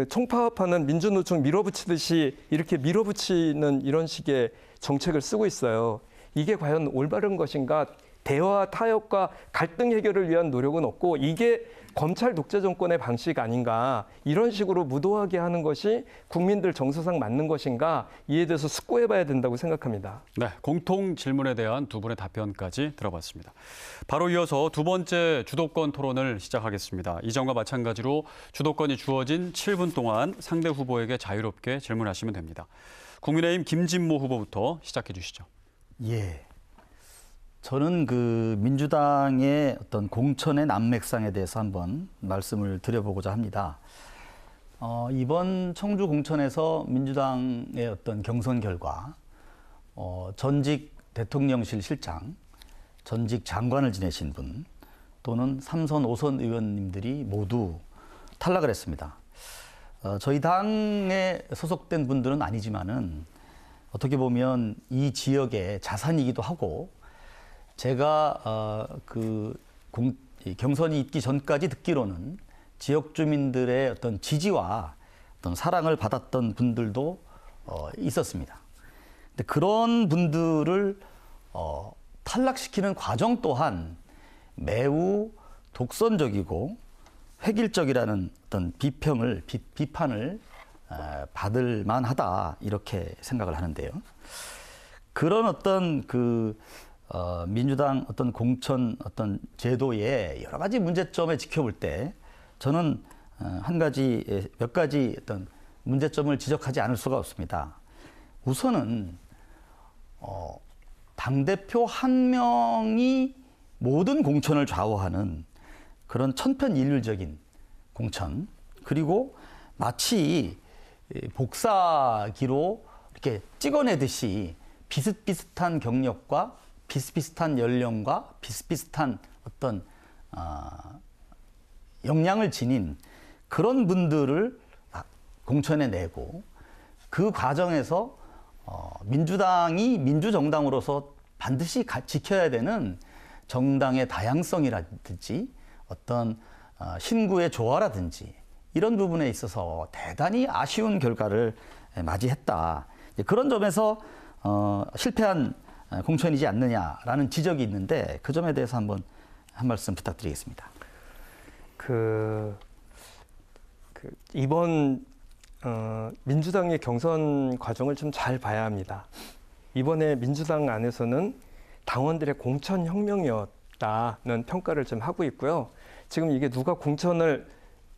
총파업하는 민주노총 밀어붙이듯이 이렇게 밀어붙이는 이런 식의 정책을 쓰고 있어요. 이게 과연 올바른 것인가? 대화, 타협과 갈등 해결을 위한 노력은 없고, 이게 검찰 독재 정권의 방식 아닌가? 이런 식으로 무도하게 하는 것이 국민들 정서상 맞는 것인가? 이에 대해서 숙고해봐야 된다고 생각합니다. 네, 공통 질문에 대한 두 분의 답변까지 들어봤습니다. 바로 이어서 두 번째 주도권 토론을 시작하겠습니다. 이전과 마찬가지로 주도권이 주어진 7분 동안 상대 후보에게 자유롭게 질문하시면 됩니다. 국민의힘 김진모 후보부터 시작해 주시죠. 예. 저는 그 민주당의 어떤 공천의 난맥상에 대해서 한번 말씀을 드려보고자 합니다. 이번 청주 공천에서 민주당의 어떤 경선 결과, 전직 대통령실 실장, 전직 장관을 지내신 분, 또는 3선, 5선 의원님들이 모두 탈락을 했습니다. 저희 당에 소속된 분들은 아니지만은 어떻게 보면 이 지역의 자산이기도 하고, 제가 경선이 있기 전까지 듣기로는 지역 주민들의 어떤 지지와 어떤 사랑을 받았던 분들도 있었습니다. 근데 그런 분들을 탈락시키는 과정 또한 매우 독선적이고 획일적이라는 어떤 비판을 받을 만하다, 이렇게 생각을 하는데요. 그런 어떤 민주당 어떤 공천 어떤 제도의 여러 가지 문제점에 지켜볼 때, 저는 몇 가지 어떤 문제점을 지적하지 않을 수가 없습니다. 우선은 당대표 한 명이 모든 공천을 좌우하는 그런 천편일률적인 공천, 그리고 마치 복사기로 이렇게 찍어내듯이 비슷비슷한 경력과 비슷비슷한 연령과 비슷비슷한 어떤 역량을 지닌 그런 분들을 공천에 내고, 그 과정에서 민주당이 민주정당으로서 반드시 지켜야 되는 정당의 다양성이라든지 어떤 신구의 조화라든지 이런 부분에 있어서 대단히 아쉬운 결과를 맞이했다. 그런 점에서 실패한 공천이지 않느냐라는 지적이 있는데, 그 점에 대해서 한번 한 말씀 부탁드리겠습니다. 이번 민주당의 경선 과정을 좀 잘 봐야 합니다. 이번에 민주당 안에서는 당원들의 공천 혁명이었다는 평가를 좀 하고 있고요. 지금 이게 누가 공천을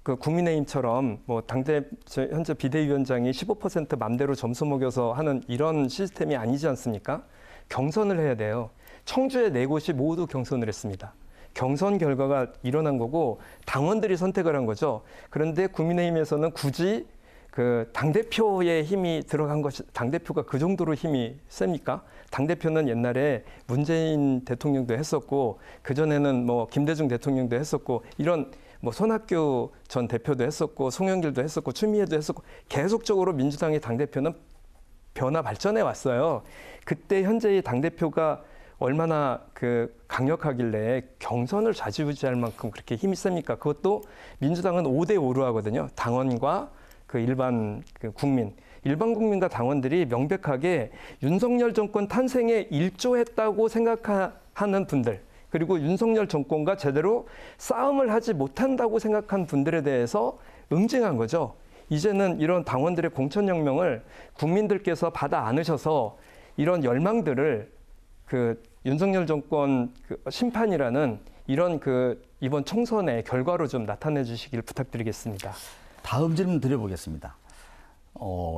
국민의힘처럼 뭐 현재 비대위원장이 15% 맘대로 점수 먹여서 하는 이런 시스템이 아니지 않습니까? 경선을 해야 돼요. 청주의 4곳이 모두 경선을 했습니다. 경선 결과가 일어난 거고 당원들이 선택을 한 거죠. 그런데 국민의힘에서는 굳이 그 당대표의 힘이 들어간 것이, 당대표가 그 정도로 힘이 셉니까? 당대표는 옛날에 문재인 대통령도 했었고, 그전에는 뭐 김대중 대통령도 했었고, 이런 뭐 손학규 전 대표도 했었고, 송영길도 했었고, 추미애도 했었고, 계속적으로 민주당의 당대표는 변화 발전해 왔어요. 그때 현재의 당대표가 얼마나 그 강력하길래 경선을 좌지우지할 만큼 그렇게 힘이 셉니까? 그것도 민주당은 5대 5로 하거든요. 당원과 그 일반 일반 국민과 당원들이 명백하게 윤석열 정권 탄생에 일조했다고 생각하는 분들, 그리고 윤석열 정권과 제대로 싸움을 하지 못한다고 생각한 분들에 대해서 응징한 거죠. 이제는 이런 당원들의 공천혁명을 국민들께서 받아 안으셔서 이런 열망들을 그 윤석열 정권 심판이라는 이런 그 이번 총선의 결과로 좀 나타내 주시길 부탁드리겠습니다. 다음 질문 드려보겠습니다.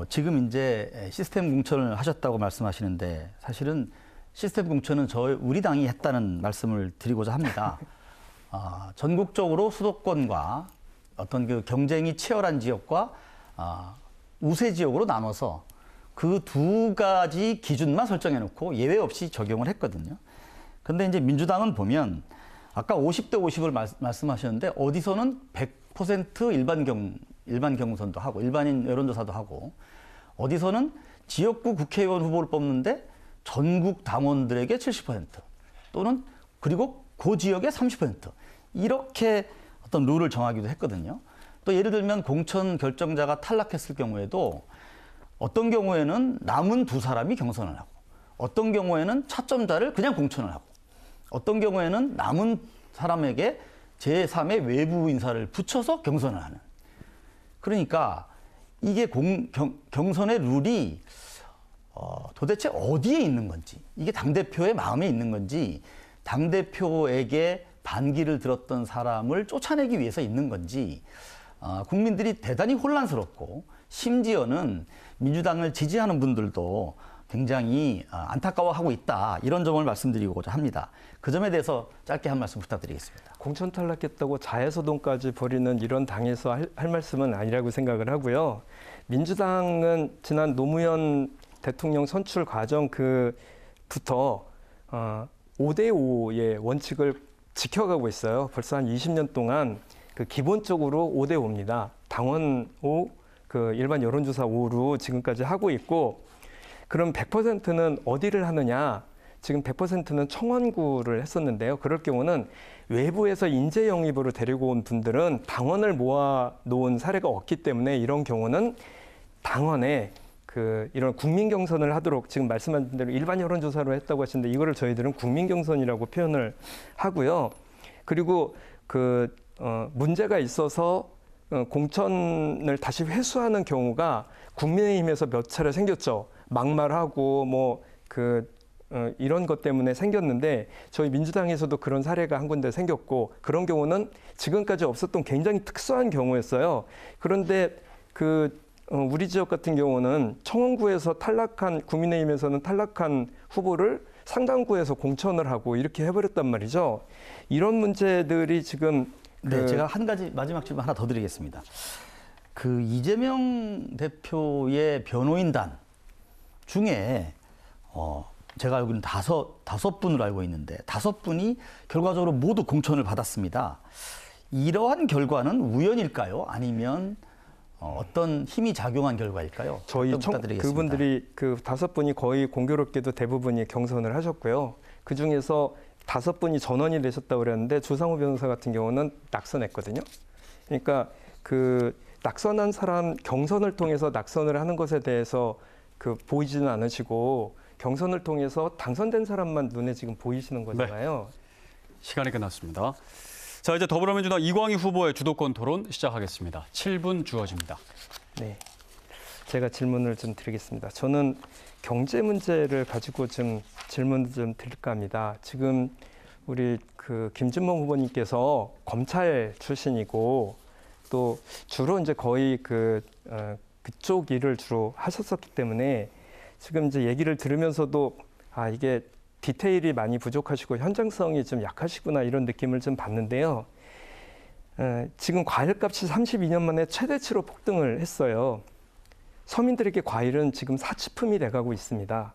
지금 이제 시스템 공천을 하셨다고 말씀하시는데 사실은 시스템 공천은 우리 당이 했다는 말씀을 드리고자 합니다. 전국적으로 수도권과 어떤 그 경쟁이 치열한 지역과 우세 지역으로 나눠서 그 두 가지 기준만 설정해 놓고 예외 없이 적용을 했거든요. 근데 이제 민주당은 보면 아까 50대 50을 말씀하셨는데 어디서는 100% 일반 경선도 하고 일반인 여론조사도 하고 어디서는 지역구 국회의원 후보를 뽑는데 전국 당원들에게 70% 또는 그리고 그 지역에 30% 이렇게 어떤 룰을 정하기도 했거든요. 또 예를 들면 공천 결정자가 탈락했을 경우에도 어떤 경우에는 남은 두 사람이 경선을 하고 어떤 경우에는 차점자를 그냥 공천을 하고 어떤 경우에는 남은 사람에게 제3의 외부 인사를 붙여서 경선을 하는. 그러니까 이게 경선의 룰이 도대체 어디에 있는 건지, 이게 당대표의 마음에 있는 건지, 당대표에게 반기를 들었던 사람을 쫓아내기 위해서 있는 건지, 국민들이 대단히 혼란스럽고, 심지어는 민주당을 지지하는 분들도 굉장히 안타까워하고 있다. 이런 점을 말씀드리고자 합니다. 그 점에 대해서 짧게 한 말씀 부탁드리겠습니다. 공천 탈락했다고 자해소동까지 벌이는 이런 당에서 할 말씀은 아니라고 생각을 하고요. 민주당은 지난 노무현 대통령 선출 과정 부터 5대 5의 원칙을 지켜가고 있어요. 벌써 한 20년 동안 기본적으로 5대 5입니다. 당원 5, 일반 여론조사 5로 지금까지 하고 있고, 그럼 100%는 어디를 하느냐? 지금 100%는 청원구를 했었는데요. 그럴 경우는 외부에서 인재 영입으로 데리고 온 분들은 당원을 모아 놓은 사례가 없기 때문에 이런 경우는 당원에 이런 국민 경선을 하도록, 지금 말씀하신 대로 일반 여론조사로 했다고 하시는데 이거를 저희들은 국민 경선이라고 표현을 하고요. 그리고 문제가 있어서 공천을 다시 회수하는 경우가 국민의힘에서 몇 차례 생겼죠. 막말하고 이런 것 때문에 생겼는데 저희 민주당에서도 그런 사례가 한 군데 생겼고, 그런 경우는 지금까지 없었던 굉장히 특수한 경우였어요. 그런데 우리 지역 같은 경우는 청원구에서 국민의힘에서는 탈락한 후보를 상당구에서 공천을 하고 이렇게 해버렸단 말이죠. 이런 문제들이 지금 네, 제가 한 가지 마지막 질문 하나 더 드리겠습니다. 이재명 대표의 변호인단 중에 제가 알기로는 다섯 분으로 알고 있는데 5분이 결과적으로 모두 공천을 받았습니다. 이러한 결과는 우연일까요? 아니면 어떤 힘이 작용한 결과일까요? 저희 그분들이 5분이 거의 공교롭게도 대부분이 경선을 하셨고요. 그 중에서 5분이 전원이 되셨다고 그랬는데 조상우 변호사 같은 경우는 낙선했거든요. 그러니까 낙선한 사람, 경선을 통해서 낙선을 하는 것에 대해서 보이지는 않으시고 경선을 통해서 당선된 사람만 눈에 지금 보이시는 거잖아요. 네. 시간이 끝났습니다. 자, 이제 더불어민주당 이광희 후보의 주도권 토론 시작하겠습니다. 7분 주어집니다. 네, 제가 질문을 좀 드리겠습니다. 저는 경제 문제를 가지고 좀 질문을 좀 드릴까 합니다. 지금 우리 김준범 후보님께서 검찰 출신이고 또 주로 이제 거의 그쪽 일을 주로 하셨었기 때문에 지금 이제 얘기를 들으면서도 이게 디테일이 많이 부족하시고 현장성이 좀 약하시구나 이런 느낌을 좀 받는데요. 지금 과일값이 32년 만에 최대치로 폭등을 했어요. 서민들에게 과일은 지금 사치품이 돼가고 있습니다.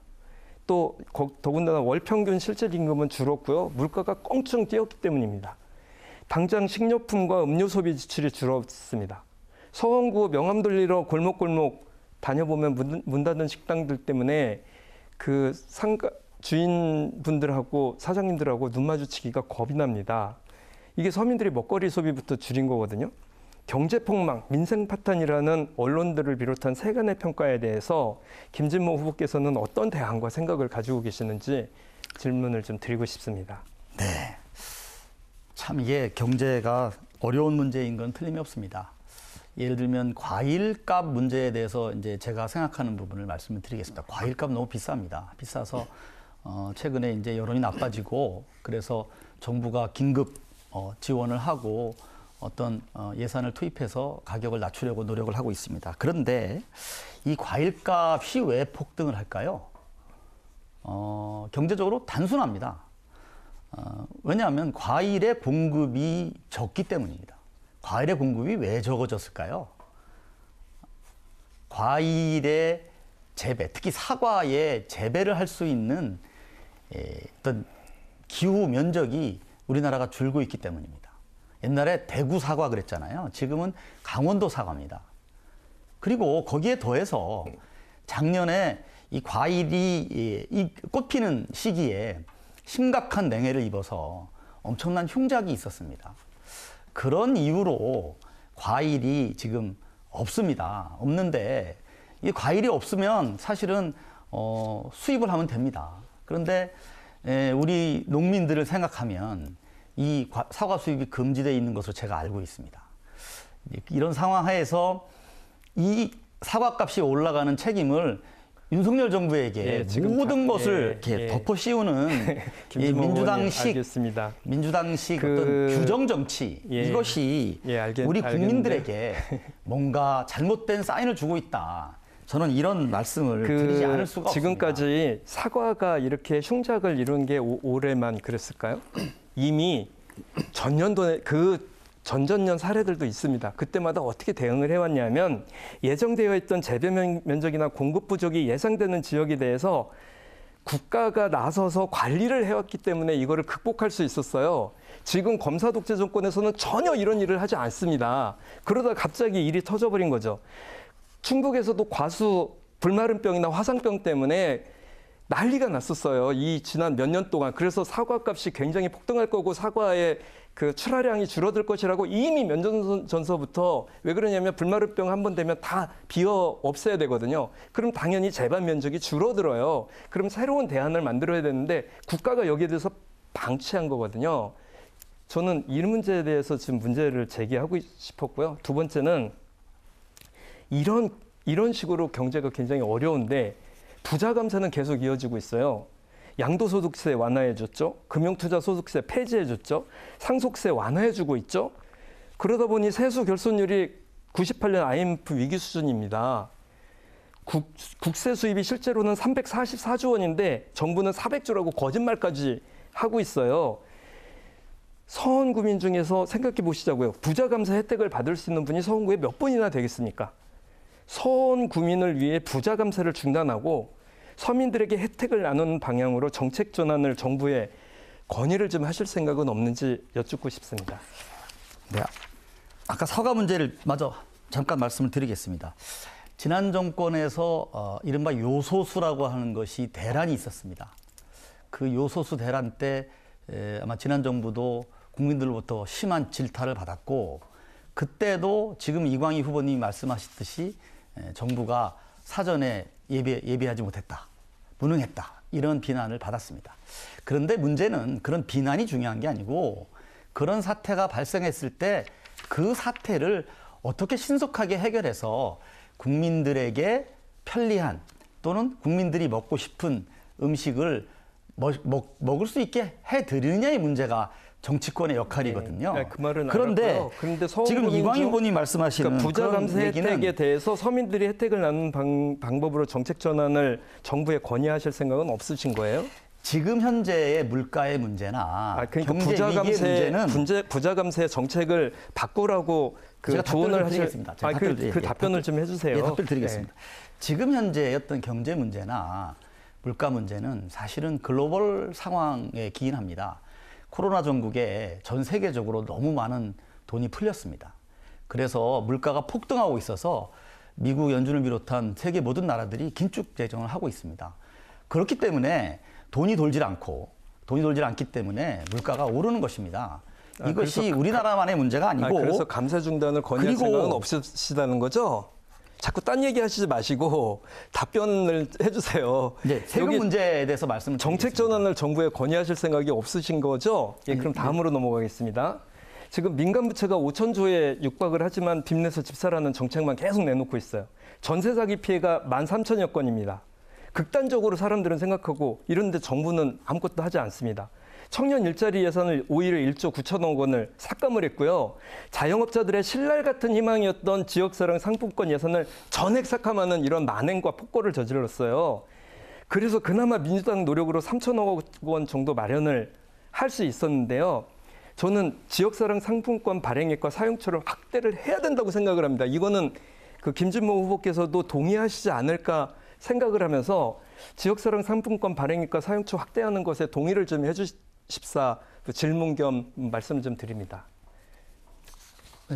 또 더군다나 월 평균 실질 임금은 줄었고요. 물가가 껑충 뛰었기 때문입니다. 당장 식료품과 음료 소비 지출이 줄었습니다. 서원구 명함 돌리러 골목골목 다녀보면 문 닫은 식당들 때문에 그 상가 주인분들하고 사장님들하고 눈 마주치기가 겁이 납니다. 이게 서민들이 먹거리 소비부터 줄인 거거든요. 경제폭망, 민생파탄이라는 언론들을 비롯한 세간의 평가에 대해서 김진모 후보께서는 어떤 대안과 생각을 가지고 계시는지 질문을 좀 드리고 싶습니다. 네. 참 이게 경제가 어려운 문제인 건 틀림이 없습니다. 예를 들면 과일값 문제에 대해서 이제 제가 생각하는 부분을 말씀을 드리겠습니다. 과일값 너무 비쌉니다. 비싸서 최근에 이제 여론이 나빠지고 그래서 정부가 긴급 지원을 하고 어떤 예산을 투입해서 가격을 낮추려고 노력을 하고 있습니다. 그런데 이 과일값이 왜 폭등을 할까요? 경제적으로 단순합니다. 왜냐하면 과일의 공급이 적기 때문입니다. 과일의 공급이 왜 적어졌을까요? 과일의 재배, 특히 사과의 재배를 할 수 있는 어떤 기후 면적이 우리나라가 줄고 있기 때문입니다. 옛날에 대구 사과 그랬잖아요. 지금은 강원도 사과입니다. 그리고 거기에 더해서 작년에 이 과일이 이 꽃피는 시기에 심각한 냉해를 입어서 엄청난 흉작이 있었습니다. 그런 이유로 과일이 지금 없습니다. 없는데 이 과일이 없으면 사실은 수입을 하면 됩니다. 그런데 우리 농민들을 생각하면 이 사과 수입이 금지되어 있는 것으로 제가 알고 있습니다. 이런 상황 하에서 이 사과값이 올라가는 책임을 윤석열 정부에게 모든 것을 이렇게 덮어 씌우는 이 민주당식 어떤 규정 정치 이것이 우리 국민들에게 뭔가 잘못된 사인을 주고 있다. 저는 이런 말씀을 드리지 않을 수가 지금까지 없습니다. 사과가 이렇게 흉작을 이룬 게 올해만 그랬을까요? 이미 전년도에 전전년 사례들도 있습니다. 그때마다 어떻게 대응을 해왔냐면 예정되어 있던 재배 면적이나 공급 부족이 예상되는 지역에 대해서 국가가 나서서 관리를 해왔기 때문에 이거를 극복할 수 있었어요. 지금 검사 독재 정권에서는 전혀 이런 일을 하지 않습니다. 그러다 갑자기 일이 터져버린 거죠. 충북에서도 과수 불마름병이나 화상병 때문에 난리가 났었어요. 이 지난 몇 년 동안. 그래서 사과값이 굉장히 폭등할 거고 사과의 그 출하량이 줄어들 것이라고 이미 몇 년 전서부터 왜 그러냐면 불마름병 한 번 되면 다 비워 없애야 되거든요. 그럼 당연히 재반 면적이 줄어들어요. 그럼 새로운 대안을 만들어야 되는데 국가가 여기에 대해서 방치한 거거든요. 저는 이 문제에 대해서 지금 문제를 제기하고 싶었고요. 두 번째는 이런 식으로 경제가 굉장히 어려운데 부자 감세는 계속 이어지고 있어요. 양도소득세 완화해줬죠. 금융투자소득세 폐지해줬죠. 상속세 완화해주고 있죠. 그러다 보니 세수 결손율이 98년 IMF 위기 수준입니다. 국세 수입이 실제로는 344조 원인데 정부는 400조라고 거짓말까지 하고 있어요. 서원구민 중에서 생각해 보시자고요. 부자 감세 혜택을 받을 수 있는 분이 서원구에 몇 분이나 되겠습니까? 서원구민을 위해 부자 감세를 중단하고 서민들에게 혜택을 나누는 방향으로 정책 전환을 정부에 건의를 좀 하실 생각은 없는지 여쭙고 싶습니다. 네, 아까 사과 문제를 마저 잠깐 말씀을 드리겠습니다. 지난 정권에서 이른바 요소수라고 하는 것이 대란이 있었습니다. 그 요소수 대란 때 아마 지난 정부도 국민들로부터 심한 질타를 받았고 그때도 지금 이광희 후보님이 말씀하셨듯이 정부가 사전에 예비하지 못했다, 무능했다 이런 비난을 받았습니다. 그런데 문제는 그런 비난이 중요한 게 아니고 그런 사태가 발생했을 때 그 사태를 어떻게 신속하게 해결해서 국민들에게 편리한 또는 국민들이 먹고 싶은 음식을 먹을 수 있게 해드리느냐의 문제가 정치권의 역할이거든요. 네, 그 말은 그런데 지금 이광희 후보님 말씀하시는 그러니까 부자 감세 혜택에 대해서 서민들이 혜택을 나누는 방법으로 정책 전환을 정부에 건의하실 생각은 없으신 거예요? 지금 현재의 물가의 문제나 그러니까 경제 위기의 문제는 부자 감세 정책을 바꾸라고 제가 조언을 드리겠습니다. 그 답변을 좀 해주세요. 예, 답변 드리겠습니다. 지금 현재의 어떤 경제 문제나 물가 문제는 사실은 글로벌 상황에 기인합니다. 코로나 전국에 전 세계적으로 너무 많은 돈이 풀렸습니다. 그래서 물가가 폭등하고 있어서 미국 연준을 비롯한 세계 모든 나라들이 긴축 재정을 하고 있습니다. 그렇기 때문에 돈이 돌질 않기 때문에 물가가 오르는 것입니다. 이것이 우리나라만의 문제가 아니고 그래서 감세 중단을 건의할 생각은 없으시다는 거죠? 자꾸 딴 얘기 하시지 마시고 답변을 해주세요. 네, 세금 문제에 대해서 말씀을 정책 전환을 정부에 건의하실 생각이 없으신 거죠? 예, 그럼 다음으로 넘어가겠습니다. 지금 민간 부채가 5,000조에 육박을 하지만 빚내서 집 사라는 정책만 계속 내놓고 있어요. 전세 사기 피해가 13,000여 건입니다. 극단적으로 사람들은 생각하고 이런데 정부는 아무것도 하지 않습니다. 청년 일자리 예산을 오히려 1조 9천억 원을 삭감을 했고요. 자영업자들의 신랄 같은 희망이었던 지역사랑 상품권 예산을 전액 삭감하는 이런 만행과 폭거를 저질렀어요. 그래서 그나마 민주당 노력으로 3천억 원 정도 마련을 할 수 있었는데요. 저는 지역사랑 상품권 발행액과 사용처를 확대를 해야 된다고 생각을 합니다. 이거는 그 김진모 후보께서도 동의하시지 않을까 생각을 하면서 지역사랑 상품권 발행액과 사용처 확대하는 것에 동의를 좀 해주십사 질문 겸 말씀을 좀 드립니다.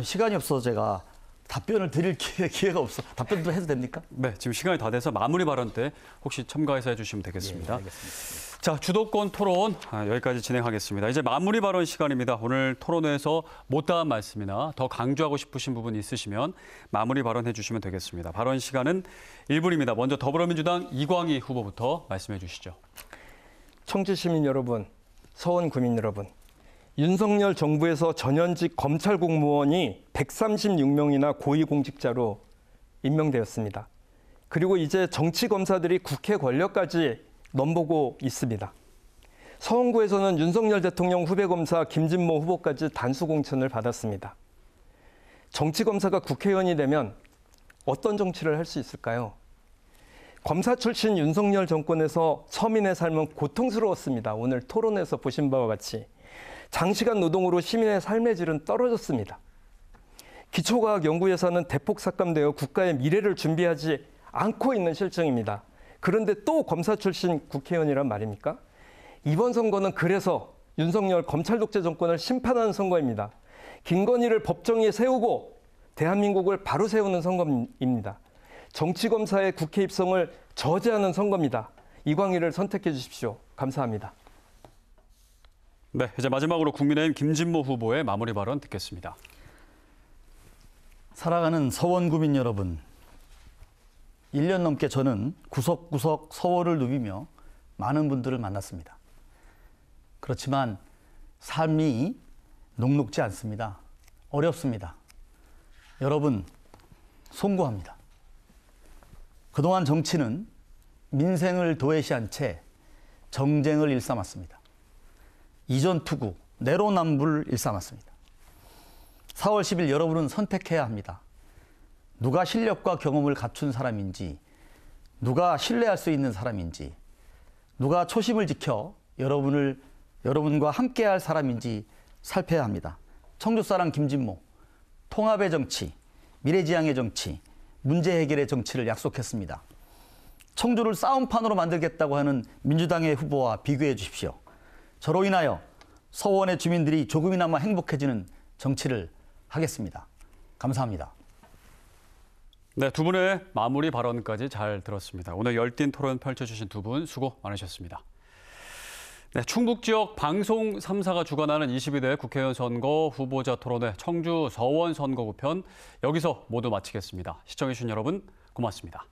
시간이 없어서 제가 답변을 드릴 기회가 없어. 답변도 해도 됩니까? 네, 지금 시간이 다 돼서 마무리 발언 때 혹시 첨가해서 해주시면 되겠습니다. 예, 알겠습니다. 자, 주도권 토론 여기까지 진행하겠습니다. 이제 마무리 발언 시간입니다. 오늘 토론회에서 못다한 말씀이나 더 강조하고 싶으신 부분 있으시면 마무리 발언해 주시면 되겠습니다. 발언 시간은 1분입니다. 먼저 더불어민주당 이광희 후보부터 말씀해 주시죠. 청주 시민 여러분, 서원 구민 여러분, 윤석열 정부에서 전현직 검찰 공무원이 136명이나 고위공직자로 임명되었습니다. 그리고 이제 정치 검사들이 국회 권력까지 넘보고 있습니다. 서원구에서는 윤석열 대통령 후배 검사 김진모 후보까지 단수 공천을 받았습니다. 정치 검사가 국회의원이 되면 어떤 정치를 할 수 있을까요? 검사 출신 윤석열 정권에서 서민의 삶은 고통스러웠습니다. 오늘 토론에서 보신 바와 같이 장시간 노동으로 시민의 삶의 질은 떨어졌습니다. 기초과학 연구 예산은 대폭 삭감되어 국가의 미래를 준비하지 않고 있는 실정입니다. 그런데 또 검사 출신 국회의원이란 말입니까? 이번 선거는 그래서 윤석열 검찰 독재 정권을 심판하는 선거입니다. 김건희를 법정에 세우고 대한민국을 바로 세우는 선거입니다. 정치검사의 국회 입성을 저지하는 선거입니다. 이광희를 선택해 주십시오. 감사합니다. 네, 이제 마지막으로 국민의힘 김진모 후보의 마무리 발언 듣겠습니다. 사랑하는 서원구민 여러분, 1년 넘게 저는 구석구석 서원을 누비며 많은 분들을 만났습니다. 그렇지만 삶이 녹록지 않습니다. 어렵습니다. 여러분, 송구합니다. 그동안 정치는 민생을 도외시한 채 정쟁을 일삼았습니다. 이전투구, 내로남불 일삼았습니다. 4월 10일 여러분은 선택해야 합니다. 누가 실력과 경험을 갖춘 사람인지, 누가 신뢰할 수 있는 사람인지, 누가 초심을 지켜 여러분과 함께할 사람인지 살펴야 합니다. 청주사랑 김진모, 통합의 정치, 미래지향의 정치, 문제 해결의 정치를 약속했습니다. 청주를 싸움판으로 만들겠다고 하는 민주당의 후보와 비교해 주십시오. 저로 인하여 서원의 주민들이 조금이나마 행복해지는 정치를 하겠습니다. 감사합니다. 네, 두 분의 마무리 발언까지 잘 들었습니다. 오늘 열띤 토론 펼쳐주신 두 분 수고 많으셨습니다. 네, 충북 지역 방송 3사가 주관하는 22대 국회의원 선거 후보자 토론회 청주 서원 선거구 편 여기서 모두 마치겠습니다. 시청해주신 여러분 고맙습니다.